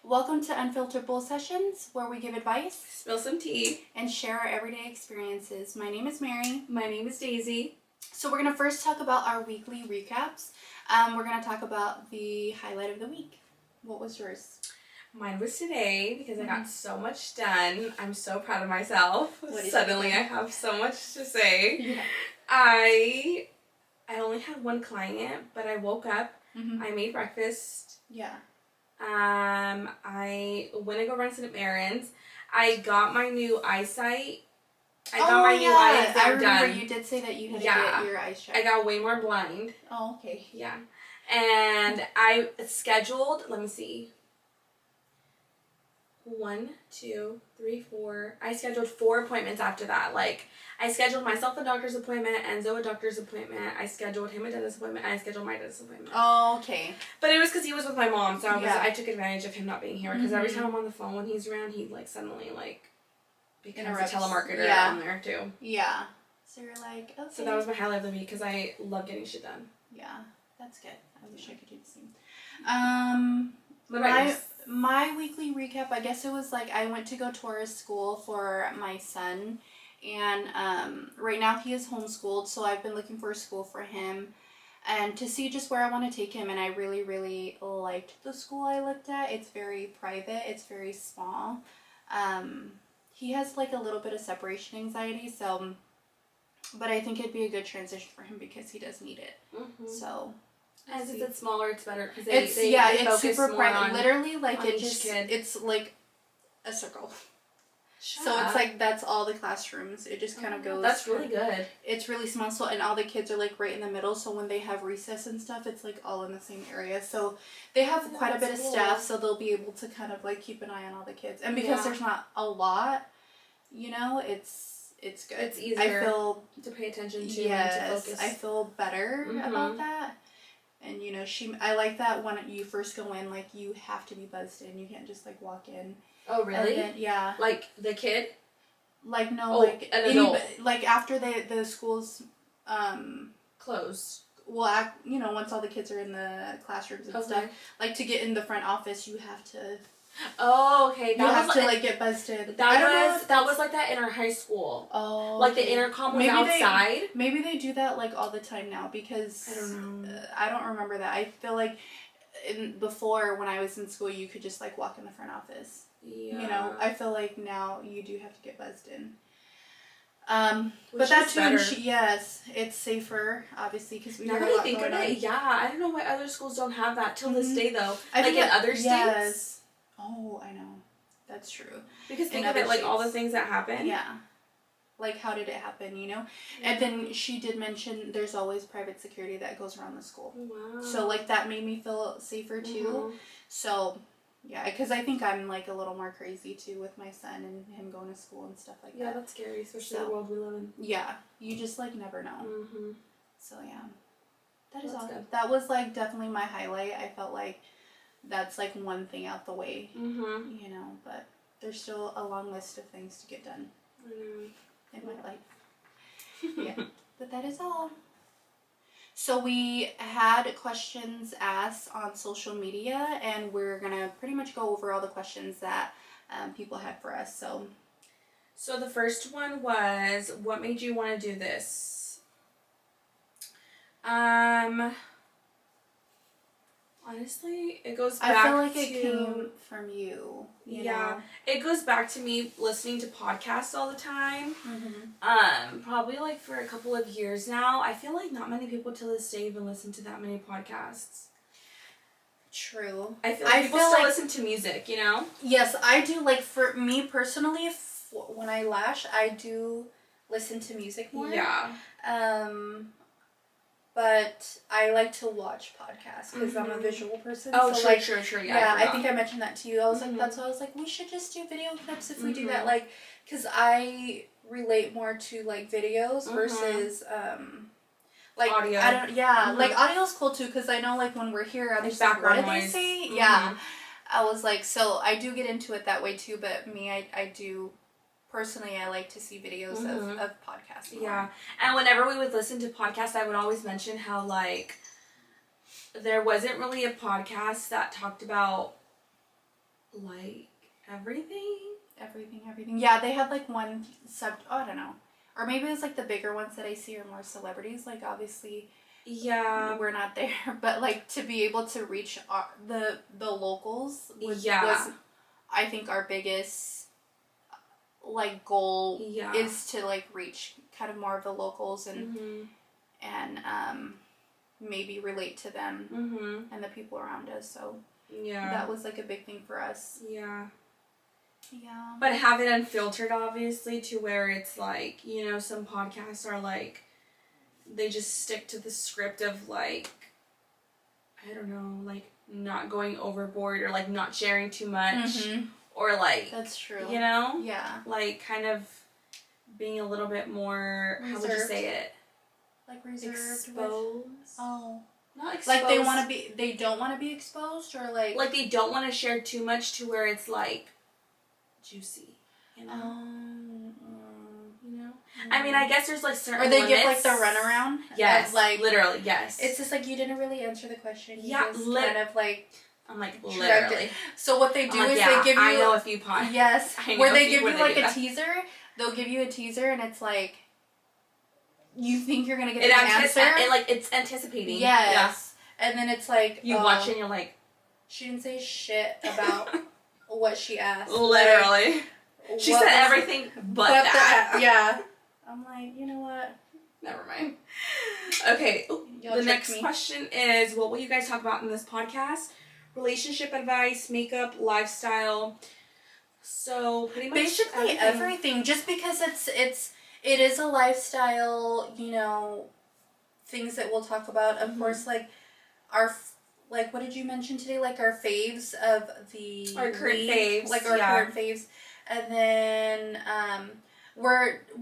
Welcome to Unfiltered Sessions, where we give advice, spill some tea, and share our everyday experiences. My name is Mary. My name is Daisy. So we're going to first talk about our weekly recaps. We're going to talk about the highlight of the week. What was yours? Mine was today because I got so much done. I'm so proud of myself. Suddenly I have so much to say. Yeah. I only had one client, but I woke up, I made breakfast. Yeah. I went to go run some errands. I got my new eyesight. I got my new eye exam I remember done. You did say that you had to get your eyes checked. I got way more blind. Oh, okay. Yeah. And I scheduled, let me see. 1, 2, 3, 4. I scheduled 4 appointments after that. Like, I scheduled myself a doctor's appointment, Enzo a doctor's appointment. I scheduled him a dentist appointment, and I scheduled my dentist appointment. Oh, okay. But it was because he was with my mom, so I took advantage of him not being here. Because every time I'm on the phone when he's around, he suddenly becomes a telemarketer on there too. Yeah. So you're like, okay. So that was my highlight of the week because I love getting shit done. Yeah, that's good. I wish I could do the same. What about yours? My weekly recap, I guess it was I went to go tourist school for my son, and right now he is homeschooled, so I've been looking for a school for him and to see just where I want to take him, and I really, really liked the school I looked at. It's very private, it's very small. He has a little bit of separation anxiety, so, but I think it'd be a good transition for him because he does need it. So. And since it's smaller, it's better because it's super private. Literally, it's like a circle. So it's that's all the classrooms. It just kind of goes. That's really good. It's really small. So and all the kids are right in the middle. So when they have recess and stuff, it's all in the same area. So they have quite a bit of staff. So they'll be able to kind of keep an eye on all the kids. And because there's not a lot, it's good. It's easier. I feel to pay attention to. Yes, and to focus. I feel better about that. And I like that when you first go in, you have to be buzzed in. You can't just walk in. Oh really? Then, yeah. Like the kid? No, an adult. After the schools closed. Well, once all the kids are in the classrooms and stuff, to get in the front office, you have to. Oh, okay. You have to get buzzed in. That was like that in our high school. Oh. The intercom was outside. Maybe they do that all the time now because I don't know. I don't remember that. I feel before when I was in school, you could just walk in the front office. Yeah. I feel now you do have to get buzzed in. Which but that too, better. Yes, it's safer, obviously, because we now that I think of it, I don't know why other schools don't have that till this day though. In other states. Oh, I know. That's true. Because think of it, all the things that happen. Yeah. How did it happen, Yeah. And then she did mention there's always private security that goes around the school. Wow. So, that made me feel safer, too. So, yeah, because I think I'm, a little more crazy, too, with my son and him going to school and stuff like that. Yeah, that's scary, especially the world we live in. Yeah. You just, never know. So, yeah. That is all. Good. That was, definitely my highlight. I felt that's one thing out the way, but there's still a long list of things to get done in my life. Yeah, but that is all. So we had questions asked on social media, and we're gonna pretty much go over all the questions that people had for us. So the first one was, what made you want to do this? Honestly, it goes back to... I feel it came from you. You know? It goes back to me listening to podcasts all the time. Probably for a couple of years now. I feel not many people till this day even listen to that many podcasts. True. I feel people still listen to music, Yes, I do. For me personally, when I lash, I do listen to music more. Yeah. But I like to watch podcasts because I'm a visual person. Oh, so sure. Yeah, I think I mentioned that to you. I was that's why I was we should just do video clips if we do that. Because I relate more to videos versus audio. I don't. Yeah, audio's cool too because I know when we're here, I'm just what did they say? Yeah, I was so I do get into it that way too. But me, I do. Personally, I like to see videos of podcasts more. Yeah, and whenever we would listen to podcasts, I would always mention how there wasn't really a podcast that talked about Like everything? Everything. Yeah, they had like one I don't know. Or maybe it was like the bigger ones that I see are more celebrities. Like obviously, yeah, we're not there, but like to be able to reach the locals was I think our biggest like goal is to like reach kind of more of the locals and maybe relate to them and the people around us. So that was like a big thing for us. Yeah. But have it unfiltered, obviously, to where it's like, you know, some podcasts are like, they just stick to the script of like, I don't know, like not going overboard or like not sharing too much or like, that's true. You know? Yeah. Like kind of being a little bit more, reserved. How would you say it? Like reserved. Exposed. Oh. Not exposed. Like they don't want to be exposed or like. Like they don't want to share too much to where it's like juicy, you know? You know? I mean, I guess there's like certain or they limits. give like the runaround. Yes, like literally, yes. It's just like you didn't really answer the question. You yeah, just kind of like. I'm like literally. So what they do is they give you. I know a few podcasts. Yes, where they give you like a teaser. They'll give you a teaser and it's like. You think you're gonna get the answer. It's anticipating. Yes. Yeah. And then it's like you watch it and you're like, she didn't say shit about what she asked. Literally. Like, she said everything but that. Yeah. I'm like, you know what? Never mind. Okay. The next question is, what will you guys talk about in this podcast? Relationship advice, makeup, lifestyle. So pretty much basically everything. Just because it is a lifestyle, you know, things that we'll talk about. Of course, like like what did you mention today? Like our faves of our current faves. Like our current faves. And then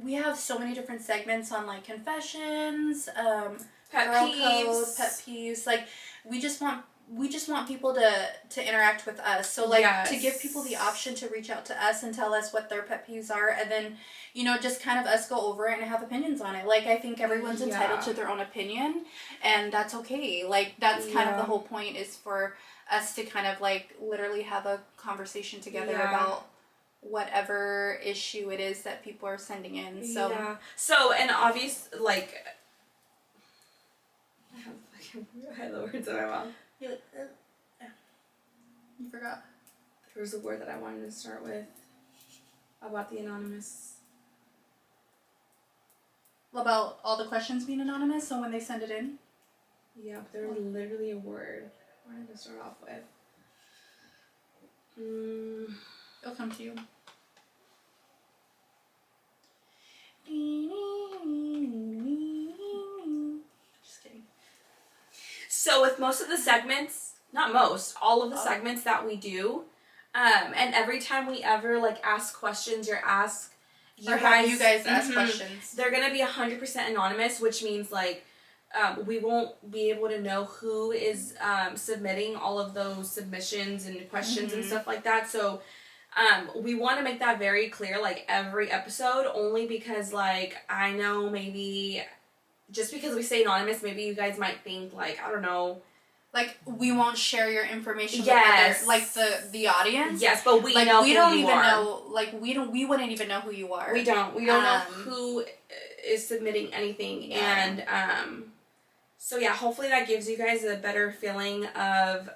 we have so many different segments on like confessions, pet peeves. Like we just want people to interact with us. So like to give people the option to reach out to us and tell us what their pet peeves are, and then, you know, just kind of us go over it and have opinions on it. Like I think everyone's entitled to their own opinion, and that's okay. Like that's kind of the whole point, is for us to kind of like literally have a conversation together about whatever issue it is that people are sending in. So and obvious like I had the words in my mouth. You forgot. There was a word that I wanted to start with about the anonymous. About all the questions being anonymous, so when they send it in? Yeah, but there was literally a word I wanted to start off with. It'll come to you. Just kidding. So with most of the segments, not most, all of the segments that we do, and every time we ever like ask questions or ask you guys ask questions, they're gonna be 100% anonymous, which means like we won't be able to know who is submitting all of those submissions and questions and stuff like that. So we want to make that very clear, like every episode, only because like I know maybe just because we say anonymous, maybe you guys might think like, I don't know, like we won't share your information with other, like the audience. Yes, but we like, know we who don't you even are. know, like we wouldn't even know who you are. We don't know who is submitting anything. And so yeah, hopefully that gives you guys a better feeling of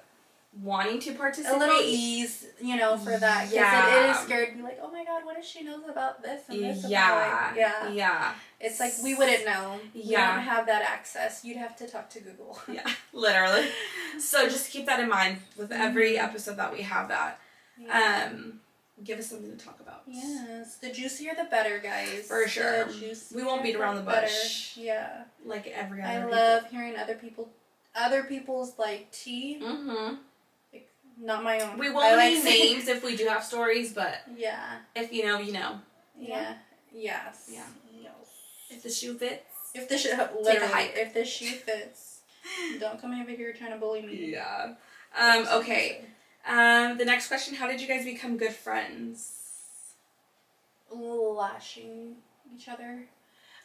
wanting to participate. A little ease, you know, for that. Because it is scary to be like, oh my god, what if she knows about this and this? Yeah. It's like we wouldn't know. We don't have that access. You'd have to talk to Google. Yeah, literally. So just keep that in mind with every episode that we have that. Give us something to talk about. Yes. The juicier the better, guys. For sure. We won't beat around the bush. Yeah. Like every other I love hearing other people's like tea. Like, not my own. We won't name names if we do have stories, but if you know, you know. Yeah. Yes. Yeah. If the shoe fits. If the shoe fits. Don't come over here trying to bully me. Yeah. Okay. The next question, how did you guys become good friends? Lashing each other.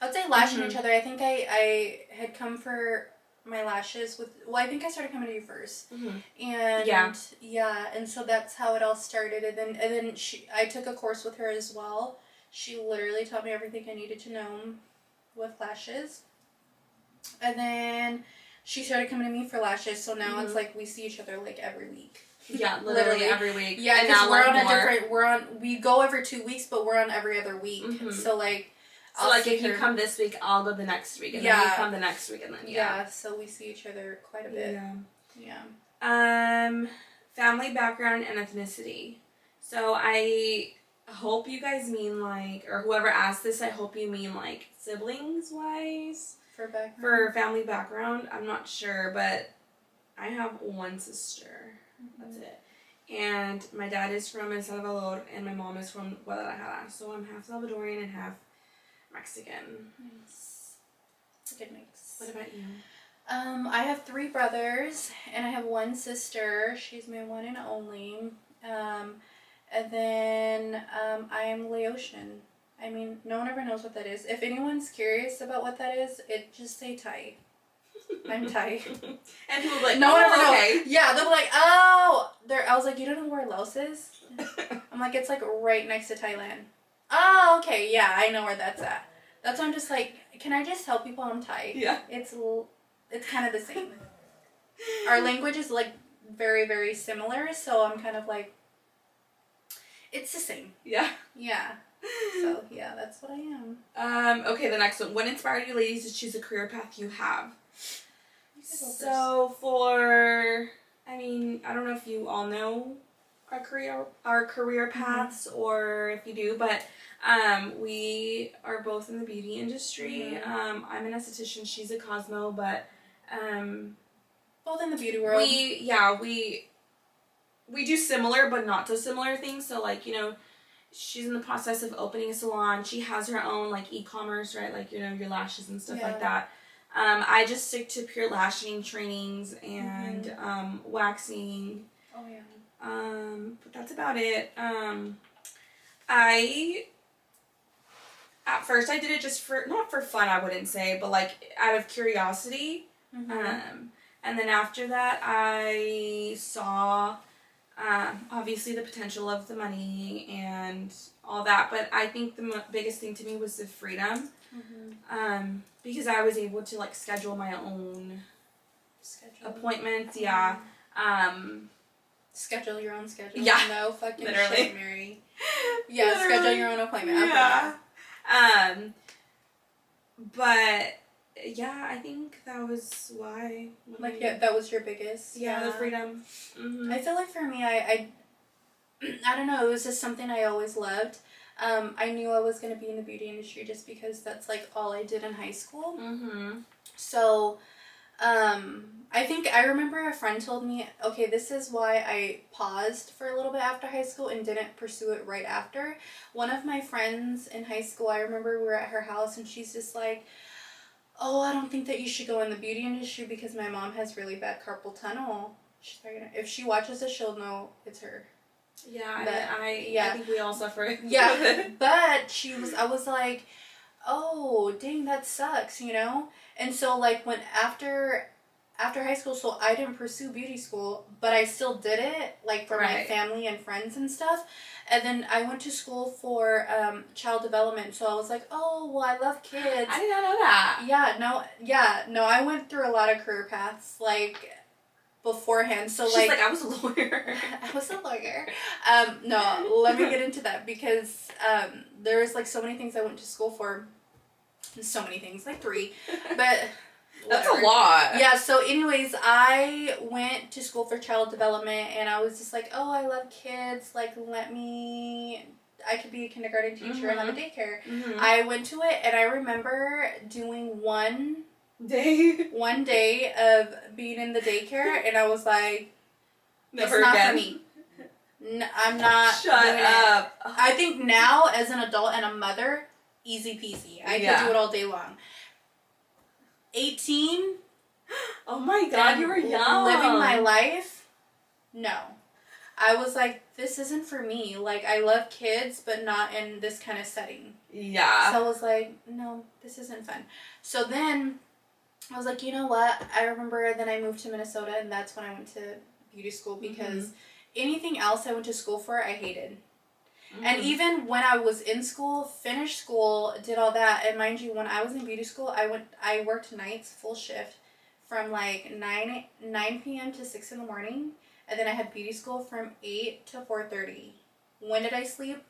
I would say lashing each other. I think I had come for my lashes with, well, I think I started coming to you first. Mm-hmm. And and so that's how it all started. And then I took a course with her as well. She literally taught me everything I needed to know with lashes. And then she started coming to me for lashes, so now it's like we see each other like every week. Yeah, literally every week. Yeah, because we go every 2 weeks, but we're on every other week. So like, so like if you come this week, I'll go the next week, and then you come the next week, and then so we see each other quite a bit. Family background and ethnicity. So I hope you guys mean like, or whoever asked this, I hope you mean like siblings wise. For family background, I'm not sure, but I have one sister. That's it. And my dad is from El Salvador, and my mom is from Guadalajara. So I'm half Salvadorian and half Mexican. Nice. It's a good mix. What about you? I have 3 brothers, and I have 1 sister. She's my one and only. And then I am Laotian. I mean, no one ever knows what that is. If anyone's curious about what that is, just say Thai. I'm Thai. And people be like, no one ever knows. Okay. Yeah, they'll be like, oh. I was like, you don't know where Laos is? I'm like, it's like right next to Thailand. Oh, okay. Yeah, I know where that's at. That's why I'm just like, can I just tell people I'm Thai? Yeah. It's kind of the same. Our language is like very, very similar, so I'm kind of like, it's the same. Yeah. Yeah. So, yeah, that's what I am. Okay, the next one. What inspired you ladies to choose a career path you have? So I don't know if you all know our career paths, or if you do, but we are both in the beauty industry. I'm an esthetician, she's a cosmo, but both in the beauty world. We do similar but not so similar things. So like, she's in the process of opening a salon. She has her own like e-commerce, right? Like, your lashes and stuff like that. I just stick to pure lashing trainings and waxing. Oh yeah. But that's about it. At first I did it just not for fun, I wouldn't say, but like out of curiosity. And then after that I saw obviously the potential of the money and all that, but I think the biggest thing to me was the freedom. Because I was able to like schedule my own appointments. Schedule your own schedule. Yeah. No fucking Literally. shit, Mary. Yeah, literally. Schedule your own appointment. Yeah. But yeah, I think that was why. That was your biggest. Yeah, the freedom. I feel like for me, I don't know. It was just something I always loved. I knew I was going to be in the beauty industry just because that's like all I did in high school. So, I think I remember a friend told me, okay, this is why I paused for a little bit after high school and didn't pursue it right after. One of my friends in high school, I remember we were at her house and she's just like, oh, I don't think that you should go in the beauty industry because my mom has really bad carpal tunnel. She's probably if she watches this, she'll know it's her. Yeah, I think we all suffer. Yeah, but I was like, oh, dang, that sucks, And so, like, when after high school, so I didn't pursue beauty school, but I still did it, like, for my family and friends and stuff. And then I went to school for child development, so I was like, oh, well, I love kids. I did not know that. No, I went through a lot of career paths, like, beforehand. So she's like I was a lawyer. I was a lawyer. No, let me get into that because there was like so many things I went to school for. So many things, like 3, but that's a lot. Yeah. So, anyways, I went to school for child development, and I was just like, oh, I love kids. Like, I could be a kindergarten teacher and have a daycare. I went to it, and I remember doing one day of being in the daycare, and I was like, never it's not again. for me. I'm not Shut doing up. it. I think now, as an adult and a mother, easy peasy. I could do it all day long. 18. Oh my god, you were young. Living my life. No. I was like, this isn't for me. Like, I love kids, but not in this kind of setting. Yeah. So I was like, no, this isn't fun. So then I was like, you know what? I remember then I moved to Minnesota, and that's when I went to beauty school, because anything else I went to school for, I hated. And even when I was in school, finished school, did all that, and mind you, when I was in beauty school, I worked nights, full shift, from like 9 p.m. to 6 in the morning, and then I had beauty school from 8 to 4:30. When did I sleep?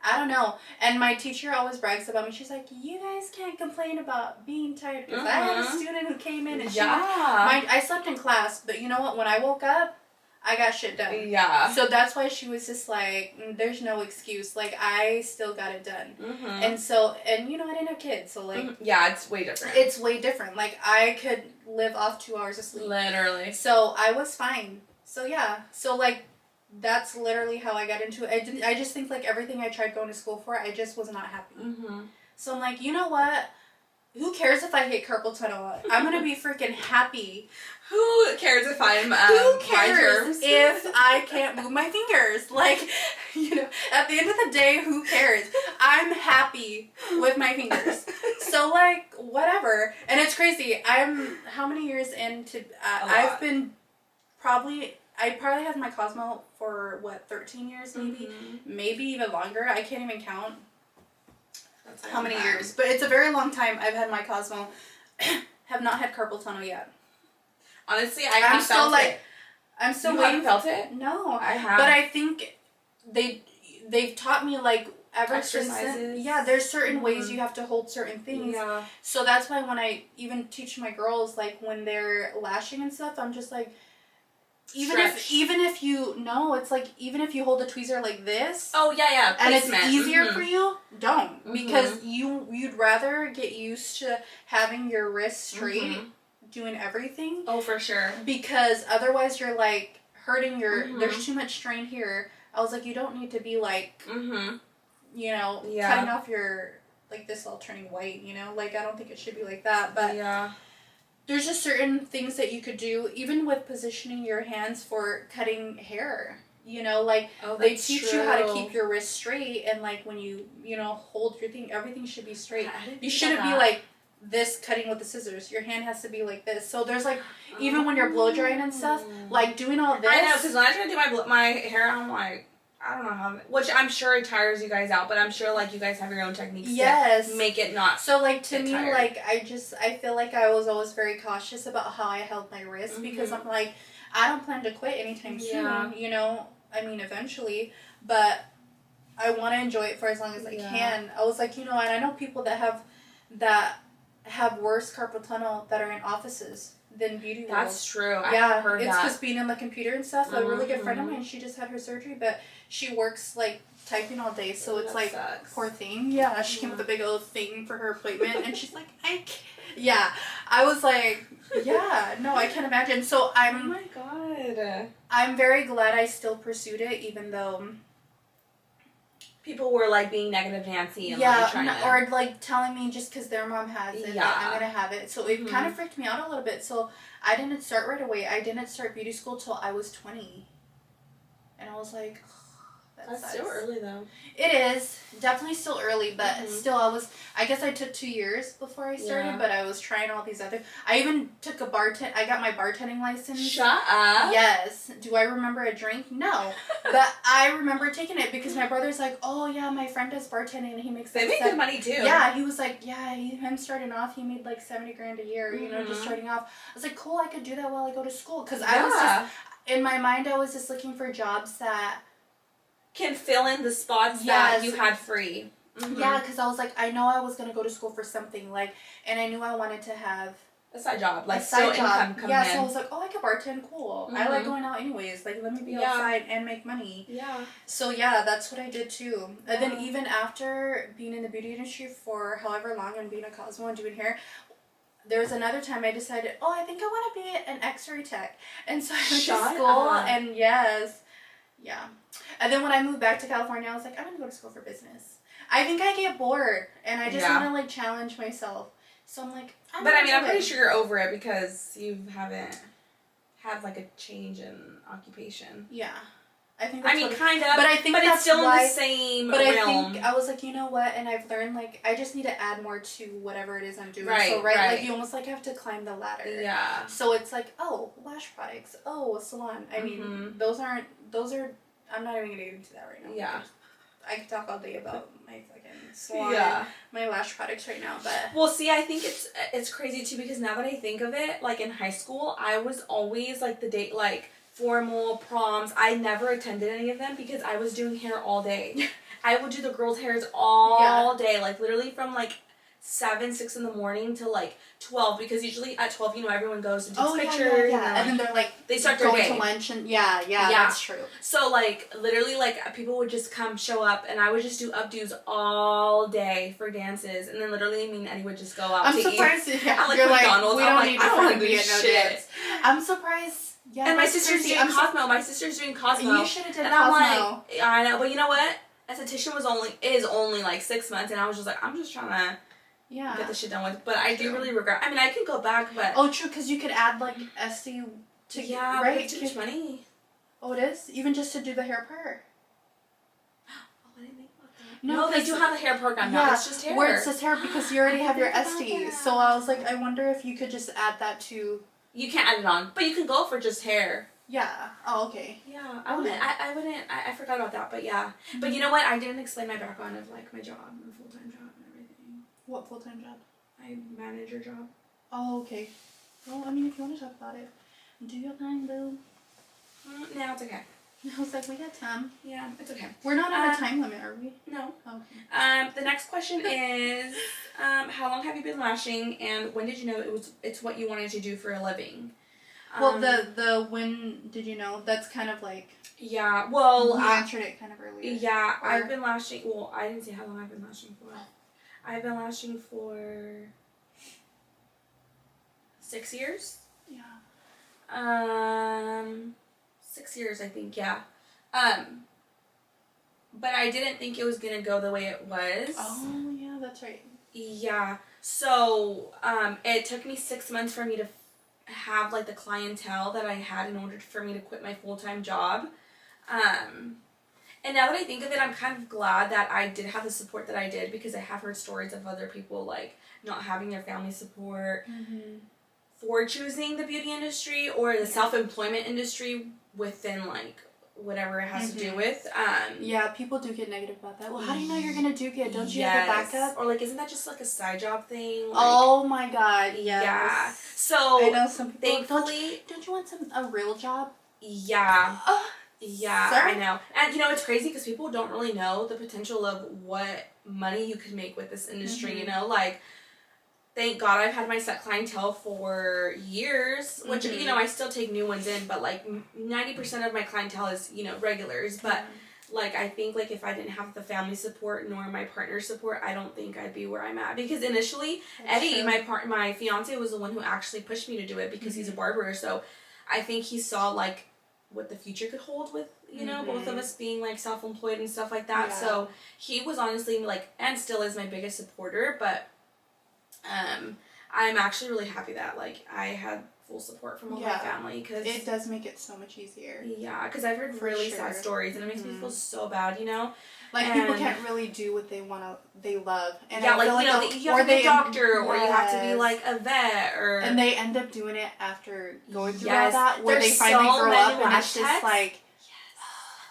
I don't know. And my teacher always brags about me. She's like, you guys can't complain about being tired, because I had a student who came in and I slept in class, but you know what? When I woke up, I got shit done. Yeah. So that's why she was just like, there's no excuse. Like, I still got it done. And so, and you know, I didn't have kids, so like... Yeah, it's way different. It's way different. Like, I could live off 2 hours of sleep. Literally. So I was fine. So yeah. So like, that's literally how I got into it. I just think like everything I tried going to school for, I just was not happy. So I'm like, you know what? Who cares if I hit carpal tunnel? I'm gonna be freaking happy. Who cares if I'm Who cares if I can't move my fingers? Like, you know, at the end of the day, who cares? I'm happy with my fingers. So like, whatever. And it's crazy. I'm how many years into? I've been I probably had my Cosmo for what, 13 years maybe, maybe even longer. I can't even count. How many years? But it's a very long time I've had my Cosmo. Have not had carpal tunnel yet. Honestly, I'm still waiting. You haven't felt it? No, I have. But I think they've taught me like ever since then. Yeah, there's certain ways you have to hold certain things. Yeah. So that's why when I even teach my girls, like when they're lashing and stuff, I'm just like, even if you know, it's like even if you hold the tweezer like this. Oh yeah. And it's easier for you, don't, because you'd rather get used to having your wrist straight, doing everything. Oh, for sure. Because otherwise you're like hurting your. There's too much strain here. I was like, you don't need to be like, you know, cutting off your like this all turning white. You know, like I don't think it should be like that. But yeah. There's just certain things that you could do, even with positioning your hands for cutting hair. You know, like they teach you how to keep your wrist straight, and like when you know, hold your thing, everything should be straight. You shouldn't be like this cutting with the scissors. Your hand has to be like this. So there's like, even when you're blow drying and stuff, like doing all this. I know, because when I try to do my hair, I'm like, I don't know how, which I'm sure it tires you guys out, but I'm sure like you guys have your own techniques to make it not. So like to me, tired. like I feel like I was always very cautious about how I held my wrist, because I'm like, I don't plan to quit anytime soon. You know, I mean eventually, but I want to enjoy it for as long as I can. I was like, you know, and I know people that have worse carpal tunnel that are in offices than beauty world. That's true. I have heard it's that. because being on the computer and stuff. A really good friend of mine, she just had her surgery, but she works like typing all day, so it's like sucks. Poor thing. Yeah, she came with a big old thing for her appointment, and she's like, I was like, no, I can't imagine. So oh my god, I'm very glad I still pursued it, even though people were like being negative Nancy and like trying to... or like telling me just because their mom has it that I'm gonna have it. So it kind of freaked me out a little bit. So I didn't start right away. I didn't start beauty school till I was 20, and I was like, that's still early though. It is definitely still early, but still I guess I took 2 years before I started, but I was trying all these other. I even took I got my bartending license. Shut up. Yes. Do I remember a drink? No. But I remember taking it because my brother's like, oh yeah, my friend does bartending and he makes they make good money too. Yeah, he was like, him starting off, he made like $70,000 a year, you know, just starting off. I was like, cool, I could do that while I go to school, because I was just, in my mind, I was just looking for jobs that can fill in the spots that you had free. Yeah, because I was like, I know I was going to go to school for something, like, and I knew I wanted to have a side job, like still income coming in. So I was like, oh, I could bartend, cool. I like going out anyways, like, let me be outside and make money. Yeah. So yeah, that's what I did too. And then even after being in the beauty industry for however long and being a Cosmo and doing hair, there was another time I decided, oh, I think I want to be an X-ray tech. And so I went to school, and and then when I moved back to California, I was like, I'm going to go to school for business. I think I get bored, and I just want to, like, challenge myself. So I'm like, I'm pretty sure you're over it because you haven't had, like, a change in occupation. Yeah. I think I that's mean, what kind of, but I think but that's it's still why, in the same but realm. I think I was like, you know what, and I've learned like I just need to add more to whatever it is I'm doing. Right, so right. like you almost like have to climb the ladder. Yeah. So it's like, oh, lash products, oh, a salon. I mean, those are I'm not even gonna get into that right now. Yeah. I could talk all day about my fucking salon, my lash products right now, but well, see, I think it's crazy too because now that I think of it, like in high school, I was always like the date like formal proms. I never attended any of them because I was doing hair all day. I would do the girls' hairs all day, like literally from like 6 in the morning to like 12 because usually at 12, you know, everyone goes and takes pictures. And then they're like they start their day. To lunch and that's true. So like literally like people would just come show up and I would just do updos all day for dances and then literally me and Eddie would just go out to surprised, eat. Yeah, like you're McDonald's. Like, we don't I'm need like, I don't want to do shit. Dance. I'm surprised. Yeah, and my sister's doing Cosmo. My sister's doing Cosmo. You should have done and Cosmo. I'm like, I know, but you know what? Esthetician is only like 6 months, and I was just like, I'm just trying to get this shit done with. But I do really regret. I mean, I can go back, but true, because you could add like SD to right. But it's too much money. Oh, it is even just to do the hair part. Oh, I didn't think about that. No, they do have a hair program now. It's just hair. Where it says hair because you already have your SD. So I was like, I wonder if you could just add that to. You can't add it on, but you can go for just hair. Yeah. Oh, okay. Yeah, I wouldn't. I forgot about that, but yeah. Mm-hmm. But you know what? I didn't explain my background of like my job, my full-time job, and everything. What full-time job? My manager job. Oh, okay. Well, I mean, if you want to talk about it, do your thing, boo. No, it's okay. I was like, we got time. Yeah, it's okay. We're not on a time limit, are we? No. Okay. The next question is, how long have you been lashing, and when did you know it's what you wanted to do for a living? Well, the when did you know? That's kind of like. Yeah. Well, you answered it kind of earlier. Yeah, I've been lashing. Well, I didn't say how long I've been lashing for. I've been lashing for 6 years. Yeah. 6 years, I think. Yeah. But I didn't think it was gonna go the way it was. Oh yeah, that's right. Yeah. So it took me 6 months for me to have like the clientele that I had in order for me to quit my full-time job. And now that I think of it, I'm kind of glad that I did have the support that I did because I have heard stories of other people like not having their family support for choosing the beauty industry or the self-employment industry within like whatever it has to do with. Yeah, people do get negative about that. Well, how do you know you're gonna do good? Don't you have a backup? Or like, isn't that just like a side job thing? Like, oh my god, yes. Yeah. So I know some people. Thankfully, don't you want a real job? Yeah. Yeah, Sir? I know. And you know, it's crazy because people don't really know the potential of what money you could make with this industry, you know? Like, thank God I've had my set clientele for years, which, you know, I still take new ones in, but like 90% of my clientele is, you know, regulars. But like, I think like if I didn't have the family support nor my partner's support, I don't think I'd be where I'm at. Because initially, Eddie, my fiance, was the one who actually pushed me to do it because he's a barber. So I think he saw like what the future could hold with, you know, both of us being like self-employed and stuff like that. So he was honestly like, and still is my biggest supporter, but I'm actually really happy that like I had full support from all my family, because it does make it so much easier. Yeah, because I've heard really sad stories and it makes me feel so bad, you know. Like people can't really do what they love. And yeah, like you know, you have to be a doctor or you have to be like a vet or. And they end up doing it after going through all that, where they finally grow up and it's just like.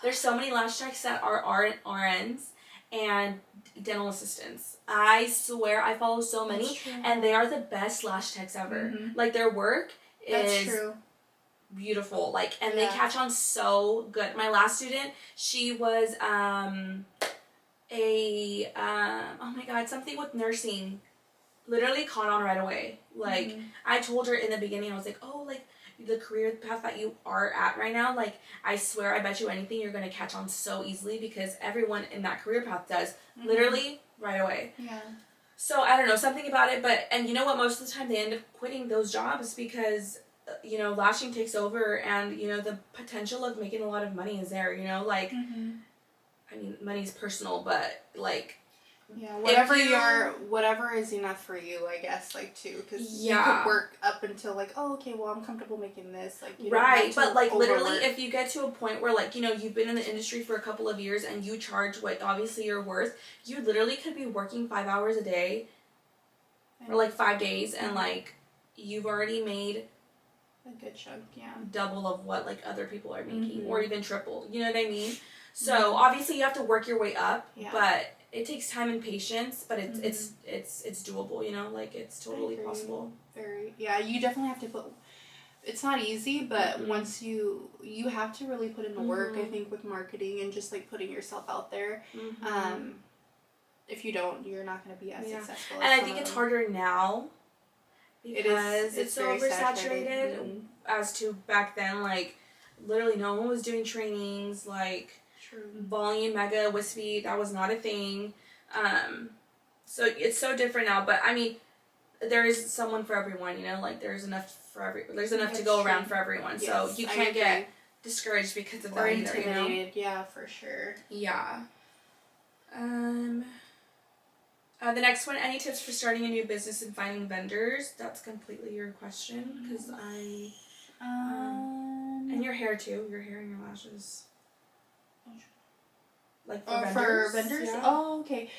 There's so many lash techs that are RNs and dental assistants. I swear I follow so many, and they are the best lash techs ever. Like their work is beautiful. Like, and they catch on so good. My last student, she was oh my god, something with nursing. Literally caught on right away. Like I told her in the beginning, I was like, oh, like the career path that you are at right now, like I swear I bet you anything you're gonna catch on so easily, because everyone in that career path does literally right away. Yeah. So I don't know, something about it, but and you know what, most of the time they end up quitting those jobs because you know, lashing takes over, and you know the potential of making a lot of money is there, you know, like I mean, money's personal, but like Yeah, whatever is enough for you, I guess, like, too, because you could work up until, like, oh, okay, well, I'm comfortable making this, like, you don't have to but, like, overwork. literally, if you get to a point where, like, you know, you've been in the industry for a couple of years and you charge what obviously you're worth, you literally could be working 5 hours a day or, like, 5 days, and, like, you've already made a good chunk, yeah. double of what, like, other people are making, or even triple, you know what I mean? So, obviously, you have to work your way up, but it takes time and patience, but it's doable, you know, like, it's totally possible. Yeah, you definitely have to put, it's not easy, but once you have to really put in the work, I think, with marketing and just, like, putting yourself out there. If you don't, you're not going to be as successful. And I think it's harder now because it's so oversaturated as to back then, like, literally no one was doing trainings, like, volume, mega, wispy, that was not a thing. So it's so different now, but I mean, there is someone for everyone, you know, like, there's enough to go around for everyone. Yes, so you can't get discouraged because of that either, intimidated, you know? Yeah, for sure. Yeah. The next one, any tips for starting a new business and finding vendors? That's completely your question, because and your hair too, your hair and your lashes. Like, for vendors? For vendors? Yeah. Oh, okay.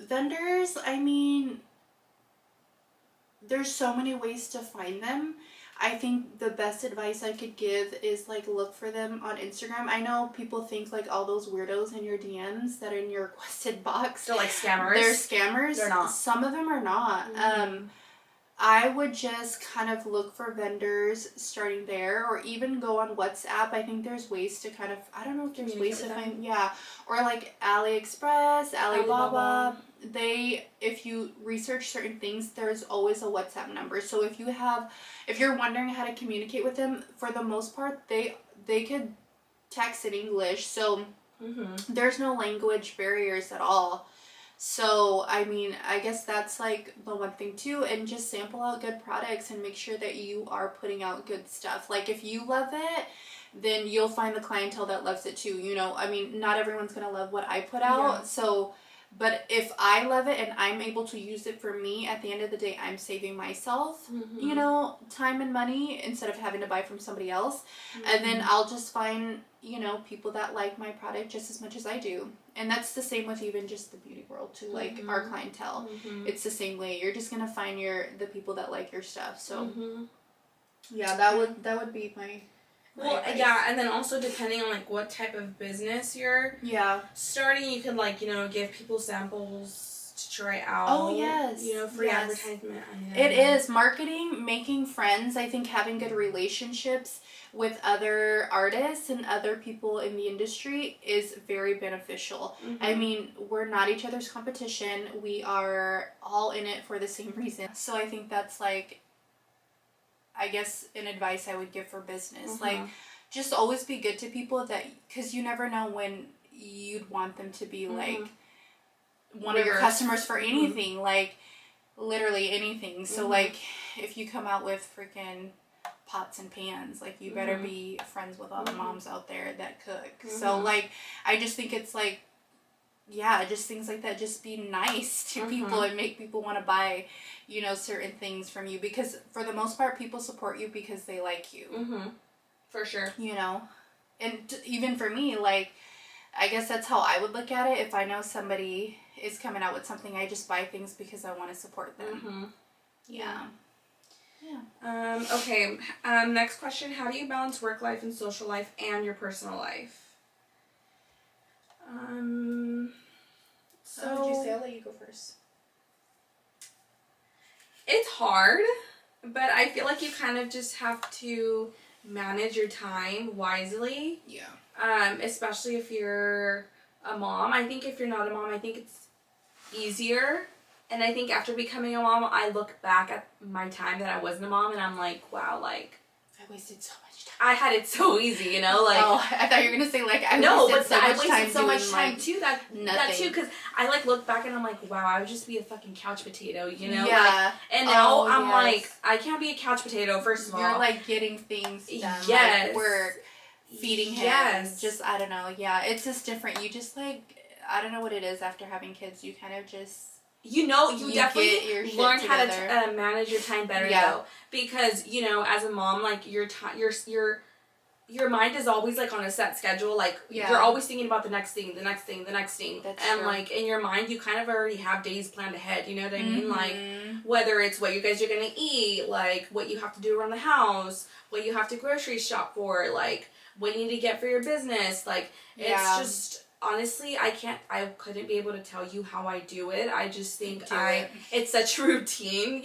Vendors, I mean, there's so many ways to find them. I think the best advice I could give is, like, look for them on Instagram. I know people think, like, all those weirdos in your DMs that are in your requested box. They're, like, scammers. They're scammers. They're not. Some of them are not. I would just kind of look for vendors starting there, or even go on WhatsApp. I think there's ways to kind of, I don't know if there's ways to find, or like AliExpress, Alibaba. If you research certain things, there's always a WhatsApp number. So if you're wondering how to communicate with them, for the most part, they could text in English. So there's no language barriers at all. So, I mean, I guess that's, like, the one thing, too, and just sample out good products and make sure that you are putting out good stuff. Like, if you love it, then you'll find the clientele that loves it, too, you know? I mean, not everyone's gonna love what I put out, so, but if I love it and I'm able to use it for me, at the end of the day, I'm saving myself, you know, time and money, instead of having to buy from somebody else, and then I'll just find, you know, people that like my product just as much as I do. And that's the same with even just the beauty world too, like our clientele. It's the same way. You're just gonna find the people that like your stuff. So yeah, that would be my advice. And then also depending on, like, what type of business you're starting, you could, like, you know, give people samples to try out. Oh yes. You know, free advertisement. It is marketing, making friends. I think having good relationships with other artists and other people in the industry is very beneficial. I mean, we're not each other's competition. We are all in it for the same reason. So I think that's, like, I guess, an advice I would give for business. Like, just always be good to people, because you never know when you'd want them to be, like, one of your customers for anything. Like, literally anything. So, like, if you come out with freaking pots and pans, like, you better be friends with all the moms out there that cook. So, like, I just think it's, like, just things like that. Just be nice to people and make people want to buy, you know, certain things from you, because for the most part, people support you because they like you. For sure. You know, and even for me, like, I guess that's how I would look at it. If I know somebody is coming out with something, I just buy things because I want to support them. Okay. Next question. How do you balance work life and social life and your personal life? So would you say? I'll let you go first. It's hard, but I feel like you kind of just have to manage your time wisely. Yeah. Especially if you're a mom. I think if you're not a mom, I think it's easier. And I think after becoming a mom, I look back at my time that I wasn't a mom, and I'm like, wow, like, I wasted so much time. I had it so easy, you know, like. Oh, I thought you were gonna say, like, I wasted so much time too. That too, because I, like, look back and I'm like, wow, I would just be a fucking couch potato, you know. Yeah. Like, and now I'm like, I can't be a couch potato. First of all, you're, like, getting things done. Yes. Like work, feeding him. Just, I don't know. Yeah, it's just different. You just, like, I don't know what it is after having kids. You kind of just... You definitely learn how to manage your time better, though. Because, as a mom, like, your mind is always, like, on a set schedule. Like, you're always thinking about the next thing, the next thing, the next thing. That's and, true. like, in your mind, you kind of already have days planned ahead. You know what I mean? Like, whether it's what you guys are going to eat, like, what you have to do around the house, what you have to grocery shop for, like, what you need to get for your business. Like, it's just... Honestly, I couldn't be able to tell you how I do it. I just think it's such a routine,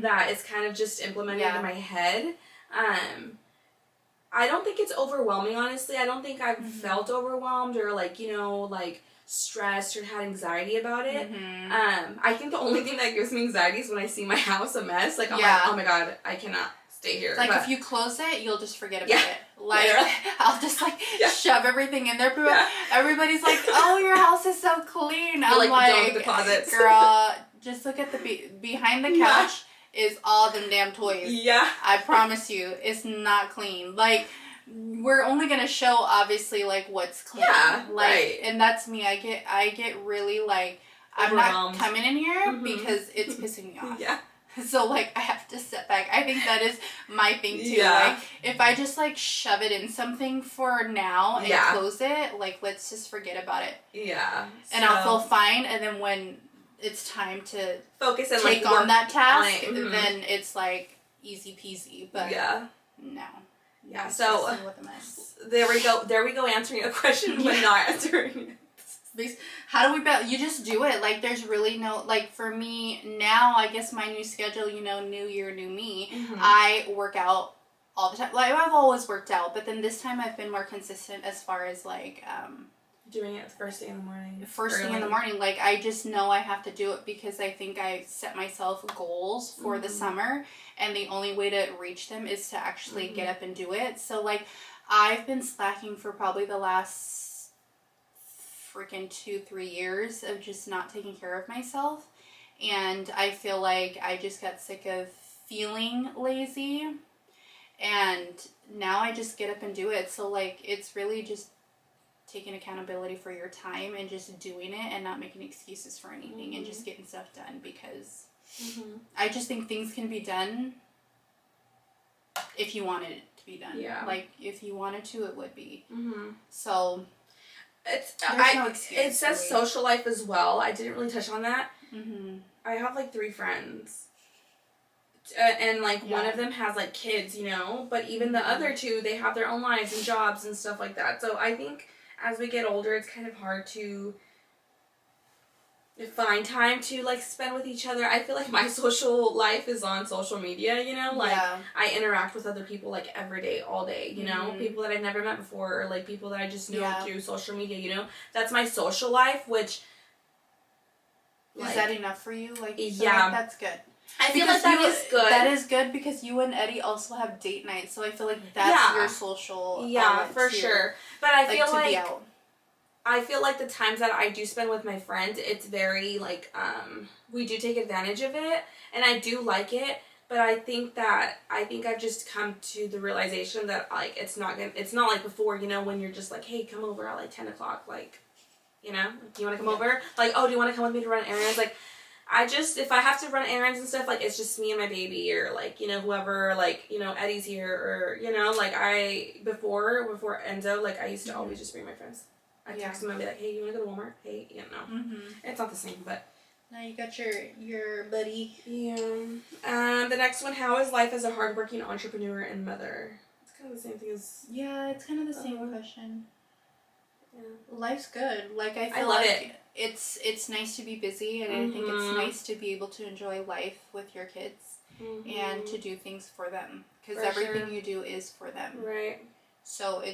that it's kind of just implemented in my head. I don't think it's overwhelming, honestly. I don't think I've felt overwhelmed or, like, stressed or had anxiety about it. I think the only thing that gives me anxiety is when I see my house a mess. Like, I'm like, oh my God, I cannot stay here. Like, if you close it, you'll just forget about it. Like, I'll just, like, shove everything in there. Everybody's like, oh, your house is so clean. I'm like, the closets. Girl, just look at the behind the couch is all them damn toys. Yeah. I promise you, it's not clean. Like, we're only gonna show, obviously, like, what's clean. Yeah, like, and that's me. I get really, like, I'm not coming in here because it's pissing me off. Yeah. So, like, I have to step back. I think that is my thing, too. Yeah. Like, if I just, like, shove it in something for now and close it, like, let's just forget about it. Yeah. And I'll feel fine. And then when it's time to focus and, take on that task, then it's, like, easy peasy. But no. Yeah, so there we go answering a question but not answering it. How do we you just do it. Like, there's really no, like, for me now, I guess my new schedule, new year, new me, I work out all the time. Like, I've always worked out, but then this time I've been more consistent as far as, like, doing it first thing in the morning. First thing in the morning. Like, I just know I have to do it because I think I set myself goals for the summer, and the only way to reach them is to actually get up and do it. So, like, I've been slacking for probably the last freaking 2-3 years of just not taking care of myself, and I feel like I just got sick of feeling lazy, and now I just get up and do it. So, like, it's really just taking accountability for your time and just doing it and not making excuses for anything and just getting stuff done, because I just think things can be done if you wanted it to be done. Yeah. Like, if you wanted to, it would be. So it says social life as well. I didn't really touch on that. I have, like, 3 friends. And, like, one of them has, like, kids, but even the other 2, they have their own lives and jobs and stuff like that. So I think as we get older, it's kind of hard to find time to, like, spend with each other. I feel like my social life is on social media, like, I interact with other people, like, every day, all day, people that I've never met before, or, like, people that I just know through social media, that's my social life, which, like, is that enough for you? Like, like, that's good. I feel like that is good. That is good because you and Eddie also have date nights, so I feel like that's your social outlet for sure. But I feel like to be out. I feel like the times that I do spend with my friends, it's very, like, we do take advantage of it, and I do like it, but I think I've just come to the realization that, like, it's not like before, when you're just like, hey, come over at, like, 10 o'clock, like, do you want to come over? Like, oh, do you want to come with me to run errands? Like, if I have to run errands and stuff, like, it's just me and my baby, or, like, whoever, like, Eddie's here, or, like, before Enzo, like, I used to always just bring my friends. I text them and be like, hey, you want to go to Walmart? Hey, it's not the same, but. Now you got your buddy. Yeah. The next one, how is life as a hardworking entrepreneur and mother? It's kind of the same thing as. Yeah, it's kind of the same question. Yeah. Life's good. Like, I love it. It's nice to be busy, and I think it's nice to be able to enjoy life with your kids and to do things for them, because everything you do is for them. Right. So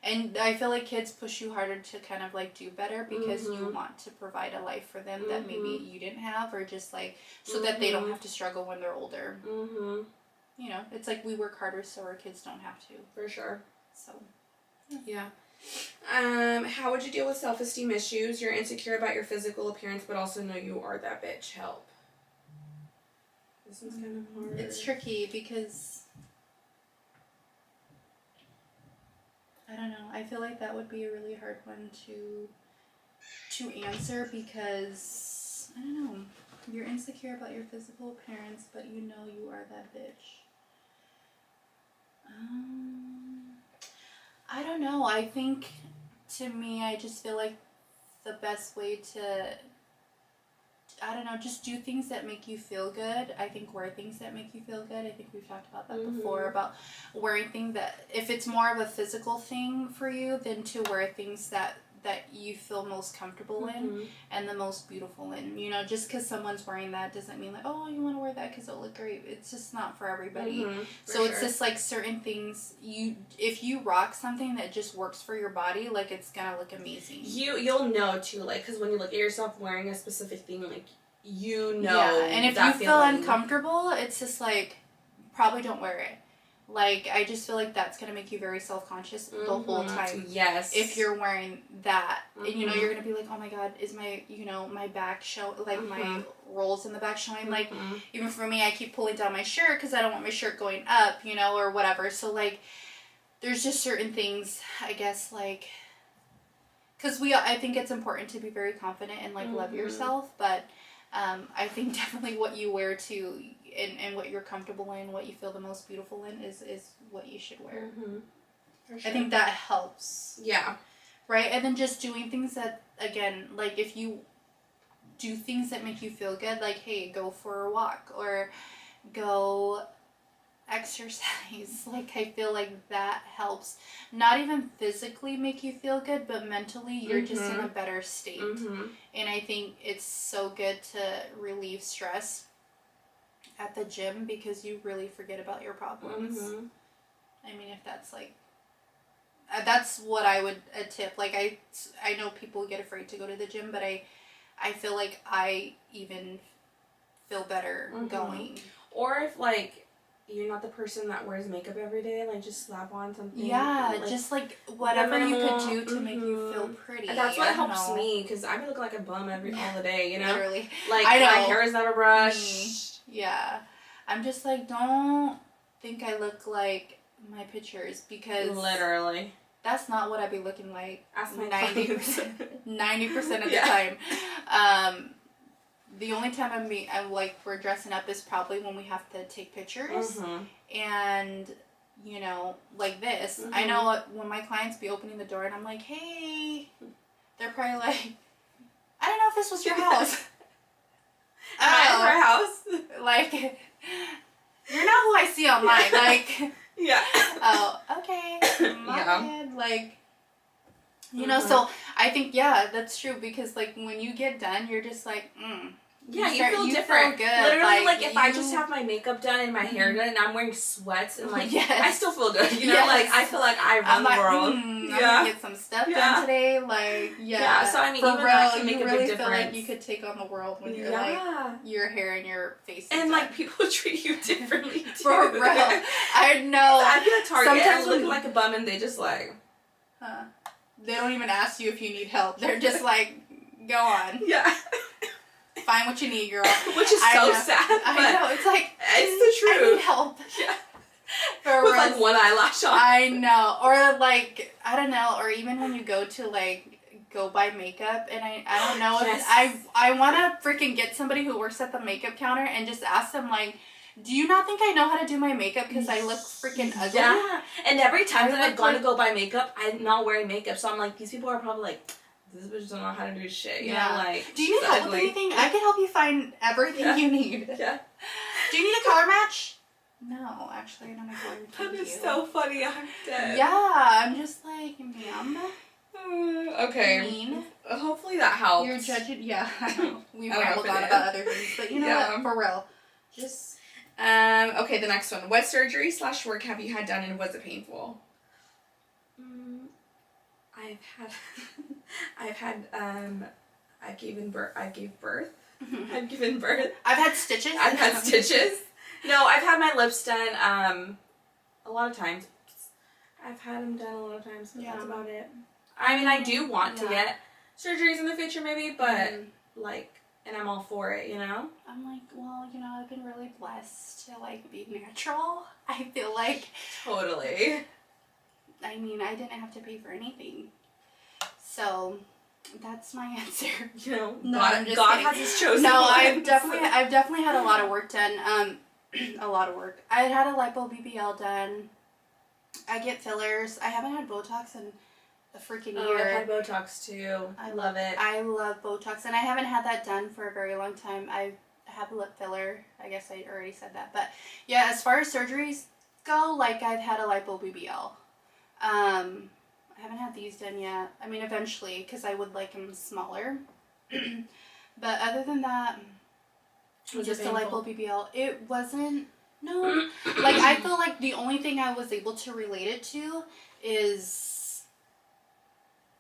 and I feel like kids push you harder to kind of, like, do better because you want to provide a life for them that maybe you didn't have, or just, like, so that they don't have to struggle when they're older. It's like we work harder so our kids don't have to. For sure. So, yeah. How would you deal with self-esteem issues? You're insecure about your physical appearance, but also know you are that bitch. Help. This one's kind of hard. It's tricky because I don't know. I feel like that would be a really hard one to to answer because, I don't know, you're insecure about your physical appearance, but you know you are that bitch. I don't know. I think, to me, I just feel like the best way to, I don't know, just do things that make you feel good. I think wear things that make you feel good. I think we've talked about that before, about wearing things that, if it's more of a physical thing for you, then to wear things that you feel most comfortable in and the most beautiful in. You know, just because someone's wearing that doesn't mean like, oh, you want to wear that because it'll look great. It's just not for everybody. So it's just like certain things, if you rock something that just works for your body, like it's gonna look amazing. You'll know too, like, because when you look at yourself wearing a specific thing, like, you know. Yeah, and if you feel uncomfortable, it's just like, probably don't wear it. Like, I just feel like that's going to make you very self-conscious the whole time. Yes. If you're wearing that. And, you know, you're going to be like, oh my God, is my, you know, my back like, my rolls in the back showing? Like, even for me, I keep pulling down my shirt because I don't want my shirt going up, you know, or whatever. So, like, there's just certain things, I guess, like, because I think it's important to be very confident and, like, love yourself. But I think definitely what you wear too, and what you're comfortable in, what you feel the most beautiful in, is what you should wear. For sure. I think that helps. Yeah. Right? And then just doing things that, again, like if you do things that make you feel good, like, hey, go for a walk or go exercise. Like, I feel like that helps. Not even physically make you feel good, but mentally you're just in a better state. And I think it's so good to relieve stress at the gym because you really forget about your problems. I mean, if that's like, that's what I would tip. Like, I know people get afraid to go to the gym, but I feel like I even feel better going. Or if, like, you're not the person that wears makeup every day, like, just slap on something. Yeah, like, just, like, whatever you could do to make you feel pretty. And that's what helps me, because I be looking like a bum all the day, you know? Literally. Like, my hair is never brushed. Yeah. I'm just like, don't think I look like my pictures, because... Literally. That's not what I be looking like 90% of the time. The only time I'm like, we're dressing up is probably when we have to take pictures. And, you know, like this. I know when my clients be opening the door and I'm like, hey, they're probably like, I don't know if this was your house. Am I in her house? Like, you're not who I see online. Like, oh, okay. My bad. Like, you know, so I think, that's true, because, like, when you get done, you're just like, Yeah, you feel different. Feel good. Literally, like if I just have my makeup done and my hair done and I'm wearing sweats and, like, I still feel good. You know, like, I feel like I run the world. I'm gonna get some stuff done today. Like, so I mean, even that can make a big difference. Feel like you could take on the world when you're like, your hair and your face. And like, people treat you differently too. For real. I know. I'd be at Target and looking like a bum and they just like, they don't even ask you if you need help. They're just like, go on. Find what you need, girl. Which is so sad. I know. It's like, it's the truth. I need help. With like one eyelash on. I know. Or like, I don't know. Or even when you go to like, go buy makeup, and I don't know if I want to freaking get somebody who works at the makeup counter and just ask them, like, do you not think I know how to do my makeup because I look freaking ugly? Yeah. And every time that I've gone to go buy makeup, I'm not wearing makeup. So I'm like, these people are probably like, this bitch don't know how to do shit. You know, like, do you need help with anything? I can help you find everything you need. Do you need a color match? No, actually, I don't know color. That is so funny. I'm dead. Yeah, I'm just like, ma'am. Okay. Mean. Hopefully that helps. You're judging. Yeah, I know. We've rambled on about other things, but you know what? For real. Just. Okay, the next one. What surgery / work have you had done, and was it painful? I gave birth. I've given birth. I've had stitches. No, I've had my lips done, a lot of times. I've had them done a lot of times, but that's about it. I mean, I do want to get surgeries in the future, maybe, but, like, and I'm all for it, you know? I'm like, well, you know, I've been really blessed to, like, be natural. I feel like. Totally. I mean, I didn't have to pay for anything. So, That's my answer. You know, No, God, I'm just God kidding. has his chosen No, ones. I've definitely had a lot of work done. A lot of work. I had a lipo BBL done. I get fillers. I haven't had Botox in a freaking year. I had Botox too. I love it. I love Botox, and I haven't had that done for a very long time. I have a lip filler. I guess I already said that, but yeah, as far as surgeries go, like I've had a lipo BBL. I haven't had these done yet. I mean, eventually, because I would like them smaller. But other than that, just a lipo BBL. It wasn't. No, like I feel like the only thing I was able to relate it to is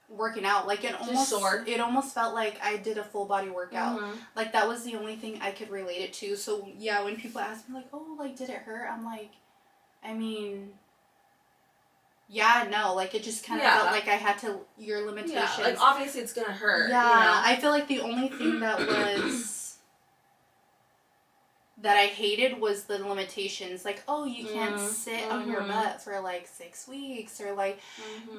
working out. Like it almost felt like I did a full body workout. Mm-hmm. Like that was the only thing I could relate it to. So yeah, when people ask me like, oh, like did it hurt? I'm like, I mean, yeah, no, like it just kind of felt like I had to your limitations. Yeah, like obviously it's gonna hurt. Yeah, you know? I feel like the only thing that was that I hated was the limitations. Like, oh, you can't sit on your butt for like 6 weeks, or like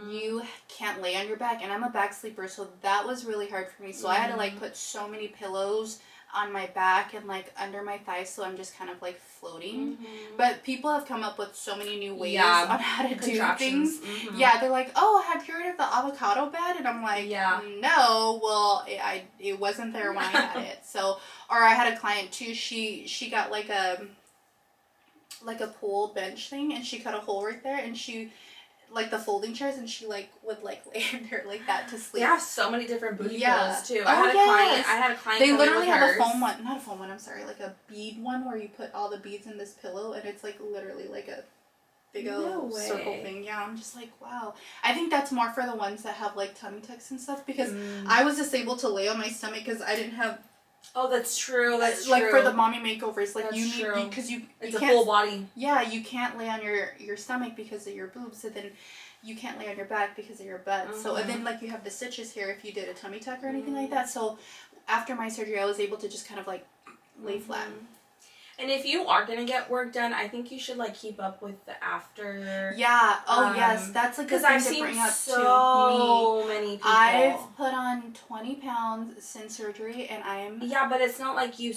you can't lay on your back. And I'm a back sleeper, so that was really hard for me. So I had to like put so many pillows on my back and like under my thighs, so I'm just kind of like floating. But people have come up with so many new ways on how to do things. Yeah, they're like, oh, have you heard of the avocado bed? And I'm like, no, well, it wasn't there when I had it. So, or I had a client too, she got like a pool bench thing, and she cut a hole right there, and she like the folding chairs, and she like would like lay in there like that to sleep. They have so many different booty pillows too. Oh, I had a client. They literally have a foam one, not a foam one. I'm sorry, like a bead one where you put all the beads in this pillow, and it's like literally like a big old circle thing. Yeah, I'm just like, wow. I think that's more for the ones that have like tummy tucks and stuff, because I was just able to lay on my stomach because I didn't have. Oh, that's true. That's like true. for the mommy makeovers, like that's you need true. because it's you a can't, full body. Yeah, you can't lay on your stomach because of your boobs, so then you can't lay on your back because of your butt. So and then like you have the stitches here if you did a tummy tuck or anything like that. So after my surgery, I was able to just kind of like lay flat. And if you are gonna get work done, I think you should like keep up with the after. Yeah. Oh yes, that's a good thing to bring up so many people. I've put on 20 pounds since surgery, and I am. Yeah, but it's not like you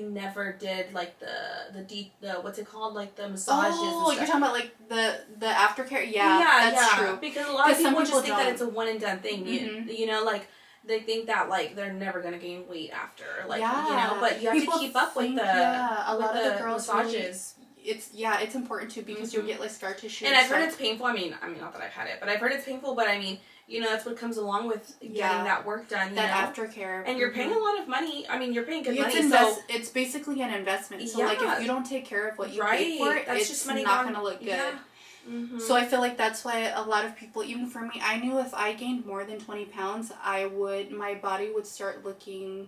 never did like the what's it called, like the massages. Oh, and you're talking about like the aftercare. Yeah, that's true. Because a lot of people just think that it's a one and done thing. You know, like. They think that like they're never gonna gain weight after, like you know, but you have to keep up with the a lot of the girls massages. Really, it's important too, because you'll get like scar tissue. And I've heard it's painful. I mean not that I've had it, but I've heard it's painful. But I mean, you know, that's what comes along with getting that work done. You that know? aftercare, and you're paying a lot of money. I mean, you're paying good money. So it's basically an investment. So like if you don't take care of what you pay for it, it's just not gonna look good. Yeah. So I feel like that's why a lot of people, even for me, I knew if I gained more than 20 pounds, my body would start looking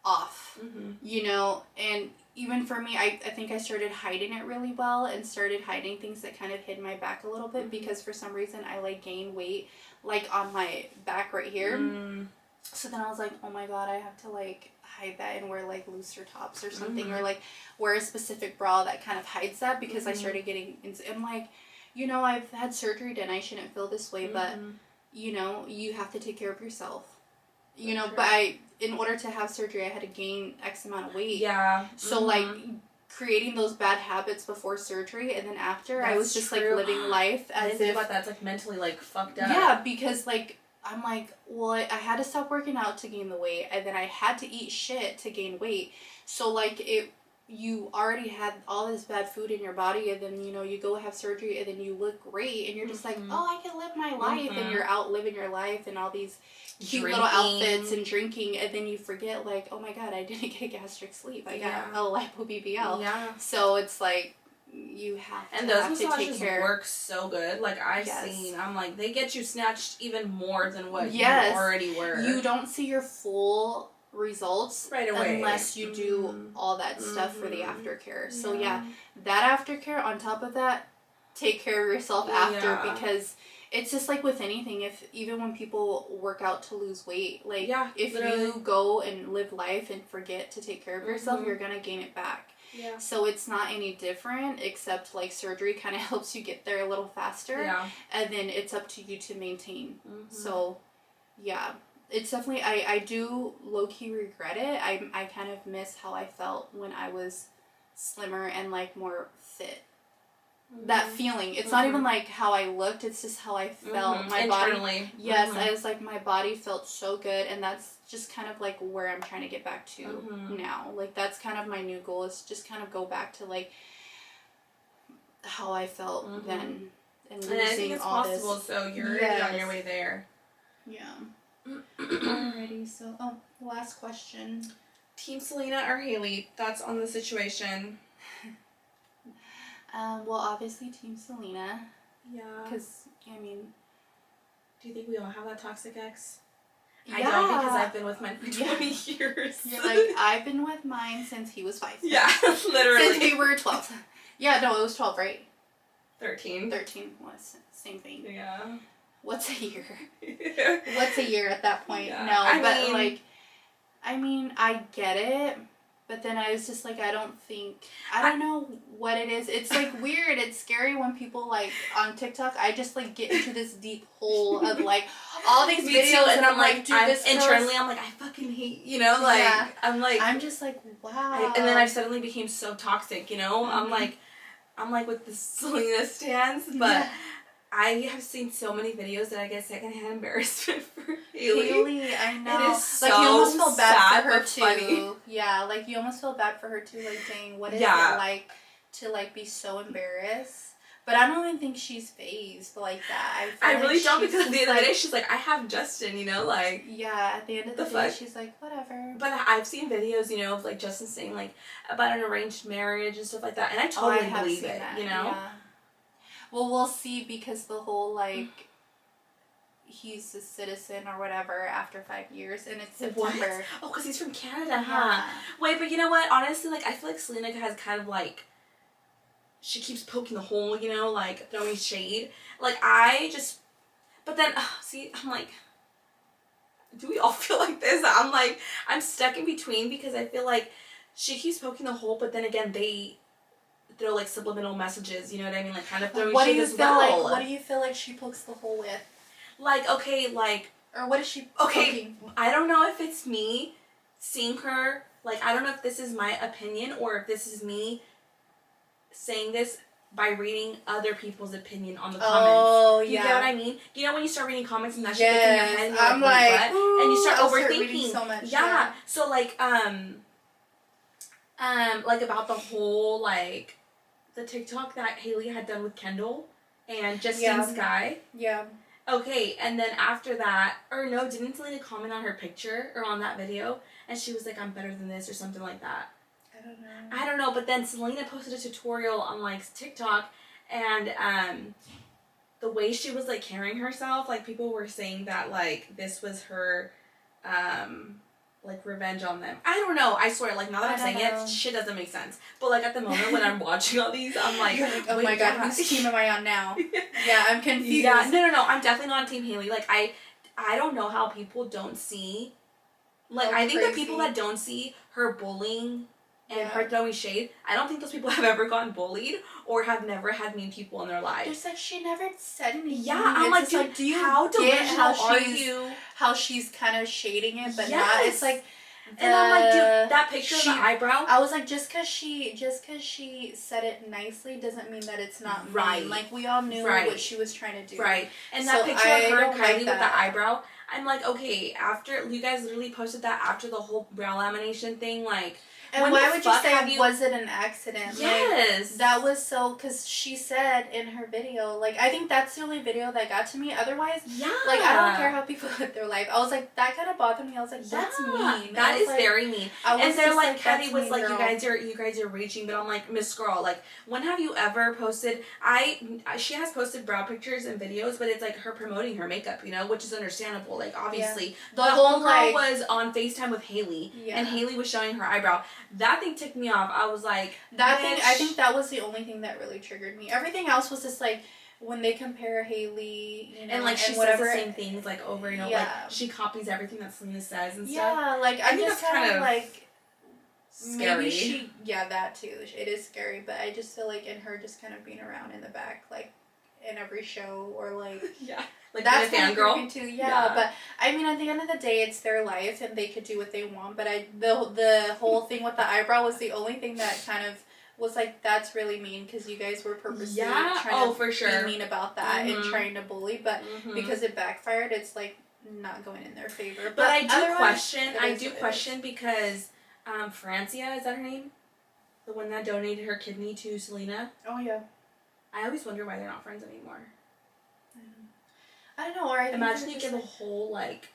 off, you know, and even for me, I think I started hiding it really well, and started hiding things that kind of hid my back a little bit, because for some reason I like gained weight like on my back right here. So then I was like, oh my god, I have to like hide that and wear like looser tops or something, or like wear a specific bra that kind of hides that, because I started getting and like, you know, I've had surgery done, I shouldn't feel this way, but you know, you have to take care of yourself, you know. But in order to have surgery, I had to gain X amount of weight. So like creating those bad habits before surgery, and then after, I was just like living life as if that's like mentally like fucked up. Yeah, because like I'm like, well, I had to stop working out to gain the weight, and then I had to eat shit to gain weight. So like you already had all this bad food in your body, and then, you know, you go have surgery, and then you look great, and you're just like, oh, I can live my life, and you're out living your life, and all these cute little outfits and drinking, and then you forget, like, oh my god, I didn't get gastric sleep, I got a lipo BBL. So it's like, you have to, and those massages work so good. Like I've seen, I'm like, they get you snatched even more than what you already were. You don't see your full results right away unless you do all that stuff for the aftercare. So yeah, that aftercare, on top of that, take care of yourself after, because it's just like with anything, even when people work out to lose weight, like if you go and live life and forget to take care of yourself, you're gonna gain it back. So it's not any different, except like surgery kind of helps you get there a little faster, and then it's up to you to maintain. So yeah, it's definitely, I do low-key regret it. I kind of miss how I felt when I was slimmer and like more fit. That feeling, it's not even like how I looked, it's just how I felt. My internally. Body, yes, I was like, my body felt so good, and that's just kind of like where I'm trying to get back to now. Like, that's kind of my new goal, is just kind of go back to like how I felt then, and losing, and I think it's all possible, this. so you're already on your way there. Yeah. Alrighty, so last question. Team Selena or Haley? Thoughts on the situation? Well, obviously Team Selena. Yeah. Because, I mean... Do you think we all have that toxic ex? Yeah. I don't, because I've been with mine for 20 years. You're like, I've been with mine since he was 5. Yeah, literally. Since we were 12. Yeah, no, it was 12, right? 13. 13 was same thing. Yeah. What's a year? What's a year at that point? Yeah. No, I but mean, like, I get it. But then I was just like, I don't know what it is. It's like weird. It's scary when people like on TikTok, I just like get into this deep hole of like all these videos, and I'm like, dude, this internally, I'm like, I fucking hate, you know, like, yeah. I'm like, I'm just like, wow. and then I suddenly became so toxic, you know? I'm like with the Selena stans, but I have seen so many videos that I get secondhand embarrassment for Haley. I know. It is so like, you almost feel bad sad, for her but too. funny. Yeah, like you almost feel bad for her too. Like, dang, what is it like to like be so embarrassed? But I don't even think she's phased like that. I really don't, because at the end of the day, she's like, I have Justin, you know, like. Yeah, at the end of the day, she's like, whatever. But I've seen videos, you know, of like Justin saying like about an arranged marriage and stuff like that, and I totally believe it, you know. Yeah. Well, we'll see, because the whole like he's a citizen or whatever after 5 years, and it's September. What? Oh, because he's from Canada, huh? Wait, but you know what? Honestly, like, I feel like Selena has kind of like, she keeps poking the hole, you know, like throwing shade. Like, but then, see, I'm like, do we all feel like this? I'm like, I'm stuck in between, because I feel like she keeps poking the hole, but then again, they throw like subliminal messages, you know what I mean? Like, kind of throwing shade as well. What do you feel like she pokes the hole with? Like, okay, like... Or what is she poking? I don't know if it's me seeing her, like, I don't know if this is my opinion, or if this is me saying this by reading other people's opinion on the comments. Oh, yeah. You get what I mean? You know when you start reading comments and that shit gets in your head, and you're I'm like, what? And you start overthinking. So much. Yeah. So, like about the whole, like, the TikTok that Haley had done with Kendall and Justine Skye. Yeah. Okay, and then after that, or no, didn't Selena comment on her picture or on that video? And she was like, I'm better than this, or something like that. I don't know, but then Selena posted a tutorial on like TikTok, and the way she was like carrying herself, like people were saying that like this was her like revenge on them. I don't know, I swear, like now that I'm saying it, shit doesn't make sense. But like at the moment when I'm watching all these, I'm like, oh my god, whose team am I on now? Yeah, I'm confused. Yeah, no, I'm definitely not on Team Haley. Like I don't know how people don't see, like I think the people that don't see her bullying and her throwing shade, I don't think those people have ever gotten bullied or have never had mean people in their lives. It's like she never said anything. Yeah, I'm like, dude, do you how delusional are you? How she's kind of shading it, but not. It's like, and I'm like, dude, that picture of the eyebrow. I was like, just cause she said it nicely doesn't mean that it's not right. Mean. Like we all knew what she was trying to do. Right. And that picture of her and Kylie with the eyebrow. I'm like, okay, after you guys literally posted that after the whole brow lamination thing, like. And why would you say, was it an accident? Yes. Like, that was so, because she said in her video, like, I think that's the only video that got to me. Otherwise, like, I don't care how people live their life. I was like, that kind of bothered me. I was like, that's mean. That is like, very mean. And they're like, Patty was like, you guys are reaching, but I'm like, Miss Girl, like, when have you ever posted, she has posted brow pictures and videos, but it's like her promoting her makeup, you know, which is understandable. Like, obviously. The whole girl was on FaceTime with Haley, and Haley was showing her eyebrow. That thing ticked me off. I was like, I think that was the only thing that really triggered me. Everything else was just like when they compare Haley, you know, and like she says the same things like over and over. Like she copies everything that Selena says and stuff. Yeah, like I think that's kind of like scary. Maybe that too. It is scary, but I just feel like in her just kind of being around in the back, like, and every show, or like Yeah. Like that's being a kind of fangirl. creepy too. Yeah, but I mean, at the end of the day, it's their life and they could do what they want. But the whole thing with the eyebrow was the only thing that kind of was like, that's really mean, because you guys were purposely trying to for sure. be mean about that and trying to bully, but because it backfired, it's like not going in their favor. But I do question because Francia, is that her name? The one that donated her kidney to Selena? Oh yeah. I always wonder why they're not friends anymore. I don't know. Or I imagine you give a whole like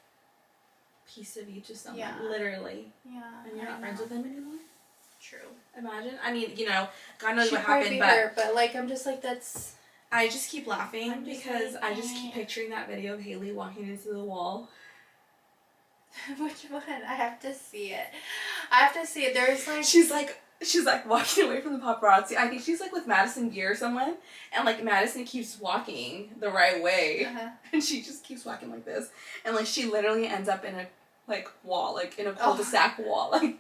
piece of you to someone, literally. Yeah. And you're not friends with them anymore. True. Imagine. I mean, you know, God knows She'd what happened, but like, I'm just like, that's. I just keep laughing because I just keep picturing that video of Haley walking into the wall. Which one? I have to see it. There's like. She's like walking away from the paparazzi. I think she's like with Madison Gear or someone, and like Madison keeps walking the right way, and she just keeps walking like this, and like she literally ends up in a like wall, like in a cul-de-sac wall, like,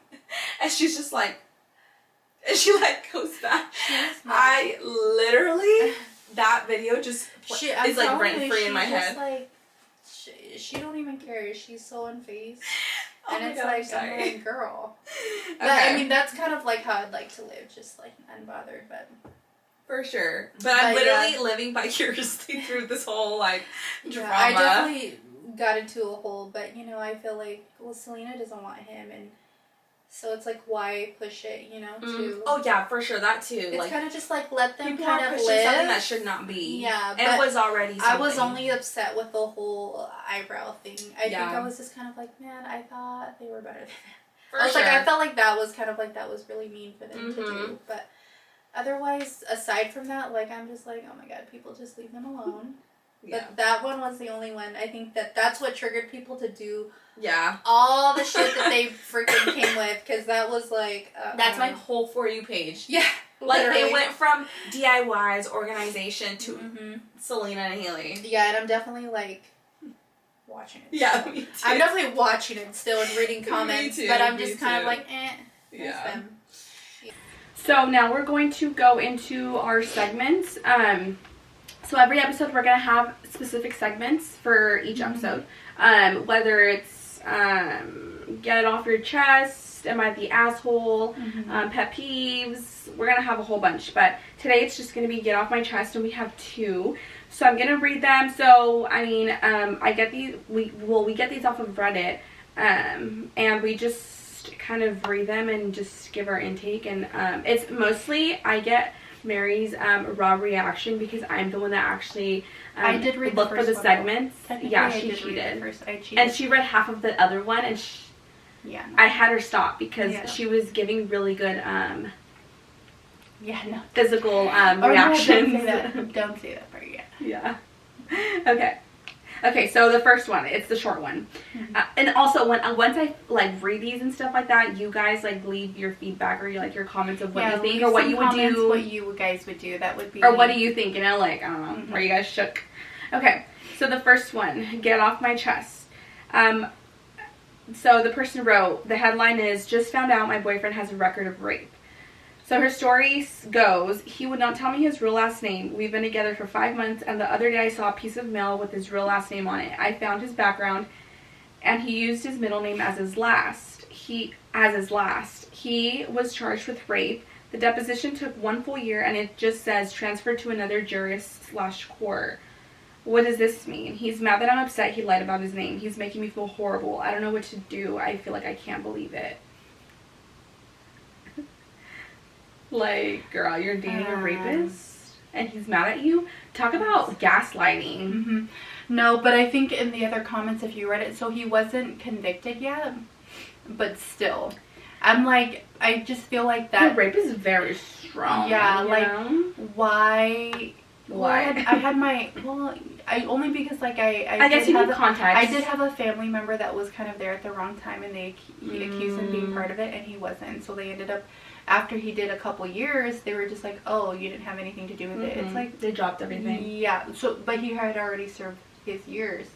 and she's just like, and she like goes back. I literally that video just is like rent free in my head. Like, she don't even care. She's so unfazed. Oh and it's God, like, I'm like, girl. Okay. But, I mean, that's kind of like how I'd like to live, just like unbothered, but. For sure. But I'm literally living vicariously through this whole like drama. I definitely got into a hole, but you know, I feel like, well, Selena doesn't want him, and so it's like, why push it, you know, to. Oh yeah, for sure, that too. It's like, kind of just like, let them people kind are of pushing live. something that should not be. Yeah, and it was already something. I was only upset with the whole eyebrow thing. I think I was just kind of like, man, I thought they were better than that. Like, I felt like that was kind of like, that was really mean for them to do. But otherwise, aside from that, like, I'm just like, oh my God, people just leave them alone. But that one was the only one. I think that's what triggered people to do all the shit that they freaking came with, because that was like... that's my whole For You page. Yeah. Like, literally. they went from DIY's organization to Selena and Haley. Yeah, and I'm definitely like... watching it. Yeah, me too. I'm definitely watching it still and reading comments, but I'm just kind of like, them. So now we're going to go into our segments. So every episode we're going to have specific segments for each episode. Whether it's get it off your chest, am I the asshole, pet peeves, we're going to have a whole bunch. But today it's just going to be get off my chest, and we have 2. So I'm going to read them. So, I mean, I get these, we get these off of Reddit, and we just kind of read them and just give our intake. And it's mostly, I get Mary's raw reaction, because I'm the one that actually I did read look for the segments. Yeah, she cheated. I cheated. And she read half of the other one, and I had her stop because she was giving really good physical reactions. No, don't say that part yet. Yeah. Okay, so the first one, it's the short one. And also, once I like read these and stuff like that, you guys like leave your feedback or your comments of what you think or what you would do. What you guys would do, that would be. Or what do you think, you know, like, I don't know, are you guys shook? Okay, so the first one, get off my chest. So the person wrote, the headline is, just found out my boyfriend has a record of rape. So her story goes, he would not tell me his real last name. We've been together for 5 months, and the other day I saw a piece of mail with his real last name on it. I found his background, and he used his middle name as his last. He was charged with rape. The deposition took 1 full year, and it just says transferred to another juris/court. What does this mean? He's mad that I'm upset he lied about his name. He's making me feel horrible. I don't know what to do. I feel like I can't believe it. Like, girl, you're dating a rapist and he's mad at you? Talk about gaslighting. No, but I think in the other comments, if you read it, so he wasn't convicted yet, but still. I'm like, I just feel like that. The rape is very strong. Yeah, like, know? Why? I had my, only because, like, I guess you need context. I did have a family member that was kind of there at the wrong time, and they accused him of being part of it, and he wasn't. So they ended up, after he did a couple years, they were just like, oh, you didn't have anything to do with it. It's like, they dropped everything. Yeah. So, but he had already served his years.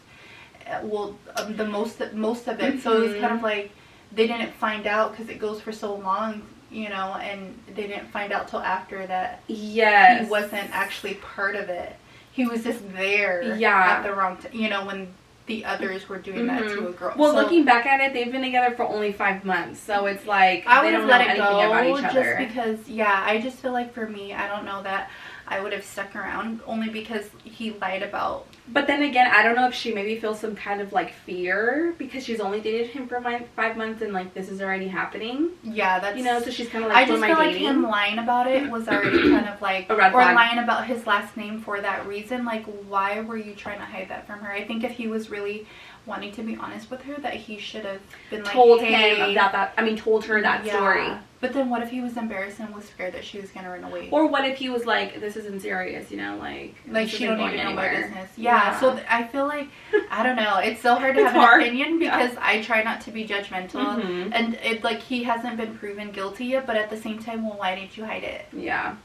The most of it. So it was kind of like, they didn't find out because it goes for so long, you know, and they didn't find out till after that. Yes. He wasn't actually part of it. he was just there at the wrong time, you know, when the others were doing that to a girl. Well, so, looking back at it, they've been together for only 5 months, so it's like they don't know anything about each other. Just because, yeah, I just feel like for me, I don't know that I would have stuck around only because he lied about. But then again, I don't know if she maybe feels some kind of like fear because she's only dated him for 5 months and like this is already happening. Yeah, that's, you know, so she's kind of like, I just feel like him lying about it was already kind of like, a red flag. Or lying about his last name for that reason. Like, why were you trying to hide that from her? I think if he was really wanting to be honest with her, that he should have been like, told hey, him that. I mean, told her that story. But then what if he was embarrassed and was scared that she was gonna run away? Or what if he was like, this isn't serious, you know, like she don't even know my business. Yeah. So I feel like, I don't know. It's so hard to have an opinion because I try not to be judgmental, and it like he hasn't been proven guilty yet. But at the same time, well, why didn't you hide it? Yeah.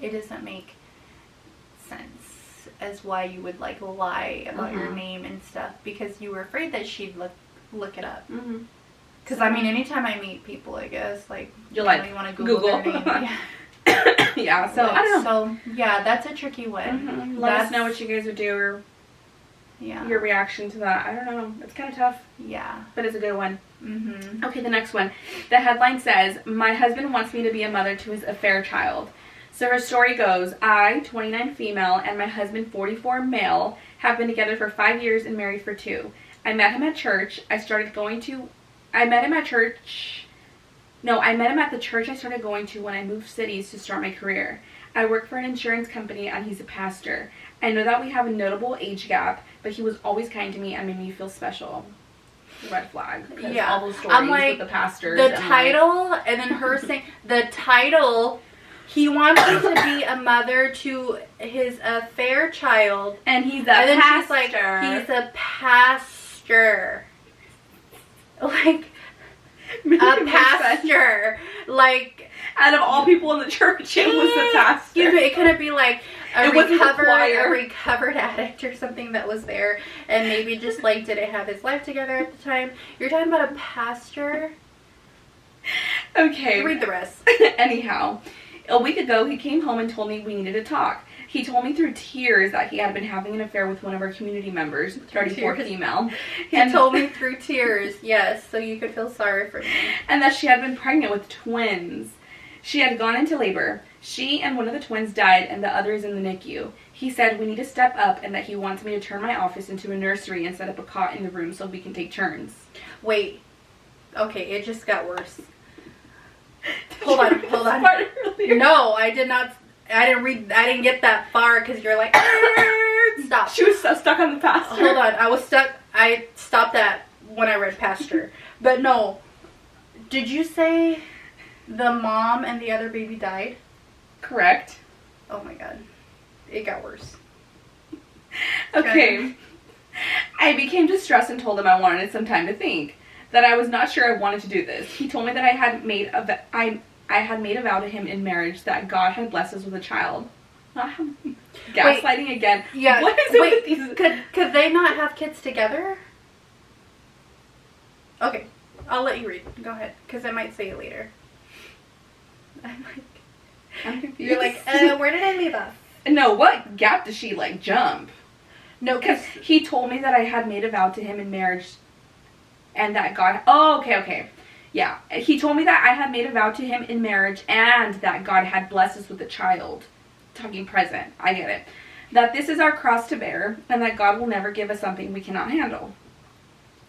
It doesn't make sense as why you would like lie about your name and stuff because you were afraid that she'd look it up. Because I mean, anytime I meet people, I guess like you want to Google their name. Yeah. Yeah. So I don't know. So yeah, that's a tricky one. Let us know what you guys would do or your reaction to that. I don't know. It's kind of tough. Yeah. But it's a good one. Okay, the next one. The headline says, "My husband wants me to be a mother to his affair child." So her story goes, I, 29 female, and my husband, 44 male, have been together for 5 years and married for 2. I met him at church. I met him at the church I started going to when I moved cities to start my career. I work for an insurance company and he's a pastor. I know that we have a notable age gap, but he was always kind to me and made me feel special. Red flag. Yeah. All those stories I'm like, with the pastors. The title, and then her saying, the title... He wants me to be a mother to his affair child. And he's a pastor. She's like, he's a pastor. Like, a pastor. Like, out of all people in the church, it was the pastor. It couldn't be like a recovered addict or something that was there and maybe just like didn't have his life together at the time. You're talking about a pastor? Okay. Read the rest. Anyhow. A week ago, he came home and told me we needed to talk. He told me through tears that he had been having an affair with one of our community members, 34 female. He told me through tears, yes, so you could feel sorry for me. And that she had been pregnant with twins. She had gone into labor. She and one of the twins died and the other is in the NICU. He said we need to step up and that he wants me to turn my office into a nursery and set up a cot in the room so we can take turns. Wait. Okay, it just got worse. Hold on. No, I did not. I didn't get that far because you're like, stop. She was so stuck on the pastor. Hold on, I was stuck. I stopped that when I read pastor. But no, did you say the mom and the other baby died? Correct. Oh my god, it got worse. Okay. I became distressed and told him I wanted some time to think. That I was not sure I wanted to do this. He told me that I had made a vow to him in marriage that God had blessed us with a child. Gaslighting again. Yeah. What is it with these? Could they not have kids together? Okay, I'll let you read. Go ahead, because I might say it later. I'm confused. You're like, where did I leave off? No, what gap does she like jump? No, because he told me that I had made a vow to him in marriage. And that God... Oh, okay. Yeah. He told me that I had made a vow to him in marriage and that God had blessed us with a child. Talking present. I get it. That this is our cross to bear and that God will never give us something we cannot handle.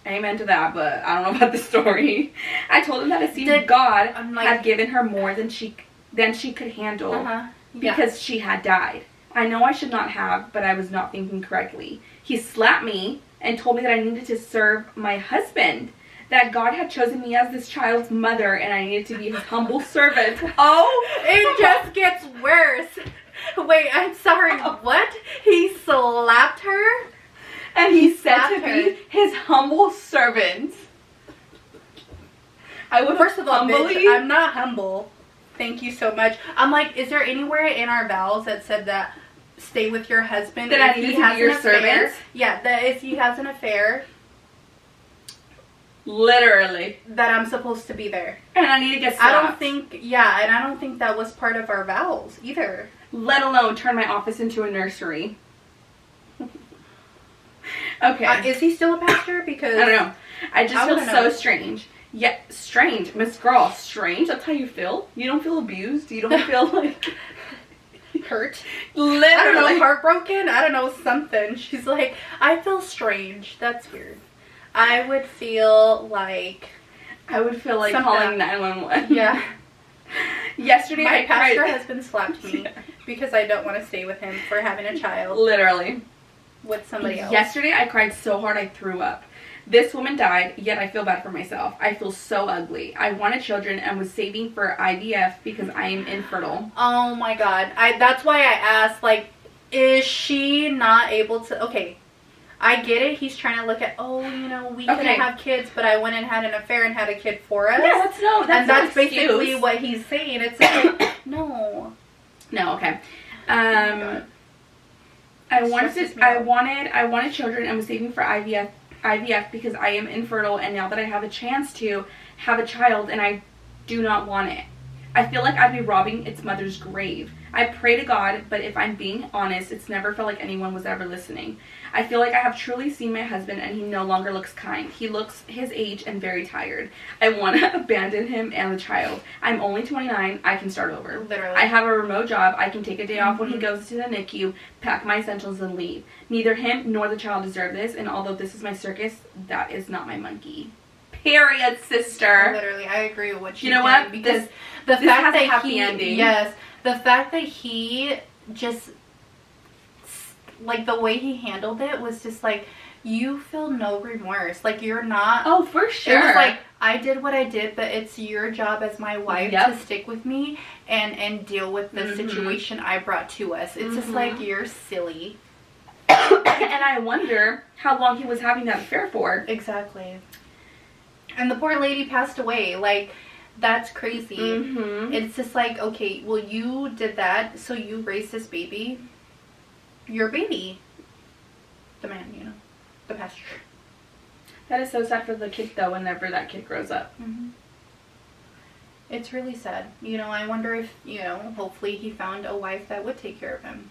Amen to that, but I don't know about the story. I told him that it seemed God had given her more than she could handle because she had died. I know I should not have, but I was not thinking correctly. He slapped me and told me that I needed to serve my husband, that God had chosen me as this child's mother, and I needed to be his humble servant. Oh, it just gets worse. Wait, I'm sorry, what? He slapped her? And he said to be his humble servant. I would First of all, bitch, I'm not humble. Thank you so much. I'm like, is there anywhere in our vows that said that stay with your husband that I need to be your servant? Yeah, that if he has an affair, literally, that I'm supposed to be there. And I need to get slapped. I don't think that was part of our vows either. Let alone turn my office into a nursery. Okay. Is he still a pastor? Because I don't know. I just feel wanna so know. strange. Yeah, strange. Miss Girl, strange? That's how you feel? You don't feel abused? You don't feel like... hurt. Literally. I don't know, heartbroken? I don't know, something. She's like, I feel strange. That's weird. I would feel like something. Calling 911. Yeah. Yesterday My I pastor cried. husband slapped me because I don't want to stay with him for having a child Literally. with somebody else. Yesterday I cried so hard I threw up. This woman died, yet I feel bad for myself. I feel so ugly. I wanted children and was saving for IVF because I am infertile. Oh my god. That's why I asked, like, is she not able to... Okay, I get it. He's trying to look at, we couldn't have kids, but I went and had an affair and had a kid for us. Yeah, that's basically what he's saying. It's like, no. No, okay. Oh I wanted children and was saving for IVF because I am infertile, and now that I have a chance to have a child and I do not want it. I feel like I'd be robbing its mother's grave. I pray to God, but if I'm being honest, it's never felt like anyone was ever listening. I feel like I have truly seen my husband and he no longer looks kind. He looks his age and very tired. I want to abandon him and the child. I'm only 29. I can start over. Literally. I have a remote job. I can take a day off when he goes to the NICU, pack my essentials, and leave. Neither him nor the child deserve this, and although this is my circus, that is not my monkey. Period, sister. Literally, I agree with what you know what? Because the fact that happy ending. Yes, the fact that he just, like, the way he handled it was just like, you feel no remorse. Like, you're not. Oh, for sure. It was like, I did what I did, but it's your job as my wife to stick with me and deal with the situation I brought to us. It's just like, you're silly. And I wonder how long he was having that affair for. Exactly. And the poor lady passed away. Like, that's crazy. It's just like, okay, well, you did that, so you raised this baby. Your baby. The man, the pastor. That is so sad for the kid, though, whenever that kid grows up. It's really sad. I wonder if, hopefully he found a wife that would take care of him.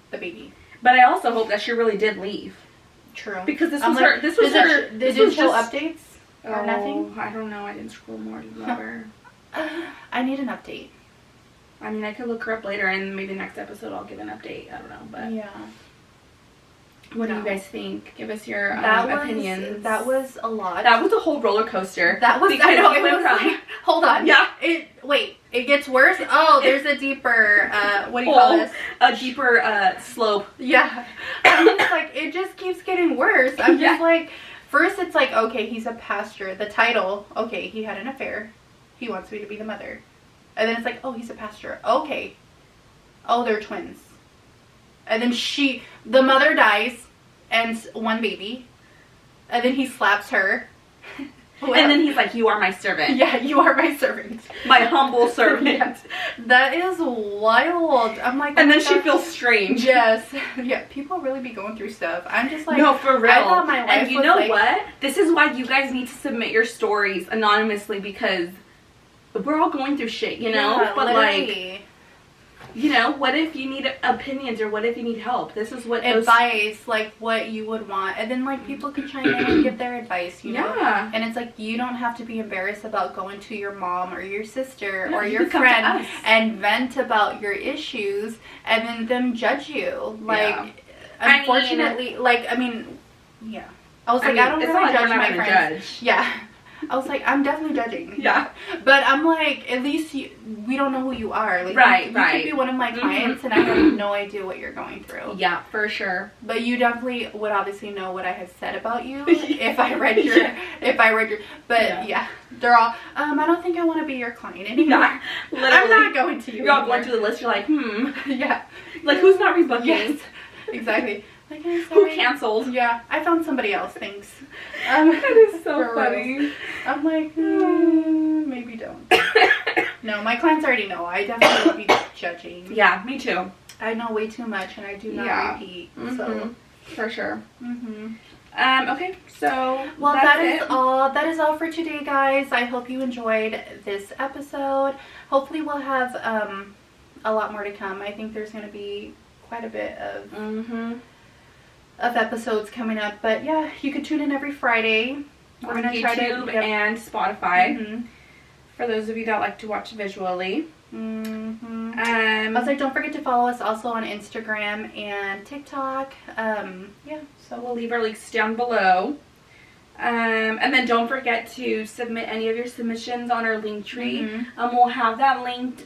The baby. But I also hope that she really did leave. True. Because this I'm was like, her. This was her. Did it show updates? Or nothing? I don't know. I didn't scroll more to lower. I need an update. I mean, I could look her up later, and maybe next episode I'll give an update. I don't know, but yeah. What do you guys think? Give us your opinions. That was a lot. That was a whole roller coaster. That was. I know. It was like, hold on. Yeah. It gets worse. Oh, there's a deeper. What do you call this? A deeper slope. Yeah. I'm just like, it just keeps getting worse. I'm just like. First, it's like, okay, he's a pastor. The title, okay, he had an affair. He wants me to be the mother. And then it's like, oh, he's a pastor. Okay. Oh, they're twins. And then the mother dies, and one baby. And then he slaps her. And then he's like, you are my servant. Yeah, you are my servant. My humble servant. Yes. That is wild. I'm like... And then she feels strange. Yes. Yeah, people really be going through stuff. I'm just like... No, for real. I thought my life and you know what? This is why you guys need to submit your stories anonymously, because we're all going through shit, Yeah, but literally. What if you need opinions, or what if you need help? This is what advice, like what you would want, and then like people can chime in and give their advice, you know. Yeah. And it's like, you don't have to be embarrassed about going to your mom or your sister or your friend and vent about your issues, and then them judge you. Like, unfortunately, yeah. I was like, I don't really judge my friends. Yeah. I was like, I'm definitely judging. Yeah. But I'm like, at least we don't know who you are. Like, right, you could be one of my clients, and I have no idea what you're going through. Yeah, for sure. But you definitely would obviously know what I have said about you if I read your, but yeah, they're all, I don't think I want to be your client anymore. Yeah, literally. I'm not going to you. You're all going through the list, you're like, Yeah. Like, who's not rebooking? Yes, exactly. Like, I'm who sorry. canceled? Yeah, I found somebody else, thanks. That is so funny. Real. I'm like, maybe don't. No, my clients already know. I definitely won't be judging. Yeah, me too. I know way too much, and I do not repeat. So, for sure. Okay, so well, that is all for today, guys. I hope you enjoyed this episode. Hopefully, we'll have a lot more to come. I think there's going to be quite a bit of of episodes coming up. But yeah, you can tune in every Friday. We're going to try to and Spotify. For those of you that like to watch visually. I was like, don't forget to follow us also on Instagram and TikTok. Yeah, so we'll leave our links down below. And then don't forget to submit any of your submissions on our link tree. We'll have that linked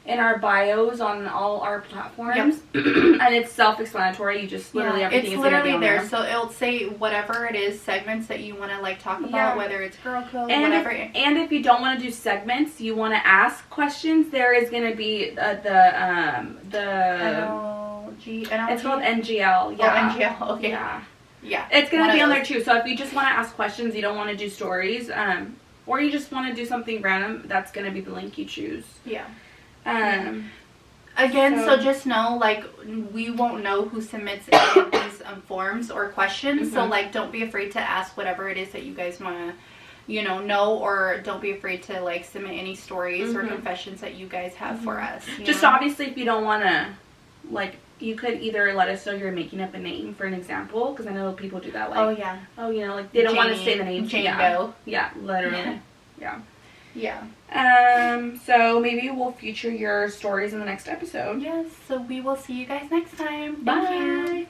in our bios on all our platforms. And it's self-explanatory. You just literally everything is literally there. So it'll say whatever it is, segments that you want to like talk about, whether it's girl code, and whatever. And if you don't want to do segments, you want to ask questions. There is going to be the NLG. It's called NGL. Yeah. Oh, NGL. Okay. Yeah. It's going to be on there too. So if you just want to ask questions, you don't want to do stories, or you just want to do something random, that's going to be the link you choose. Yeah. Again, so just know, like, we won't know who submits any of these forms or questions. So, like, don't be afraid to ask whatever it is that you guys want to, know, or don't be afraid to, like, submit any stories or confessions that you guys have for us. Just obviously, if you don't want to, like, you could either let us know you're making up a name, for an example, because I know people do that, like, like, they don't want to say the name. Jane Doe. Yeah, literally. Yeah. So maybe we'll feature your stories in the next episode. Yes, so we will see you guys next time. Bye. Thank you.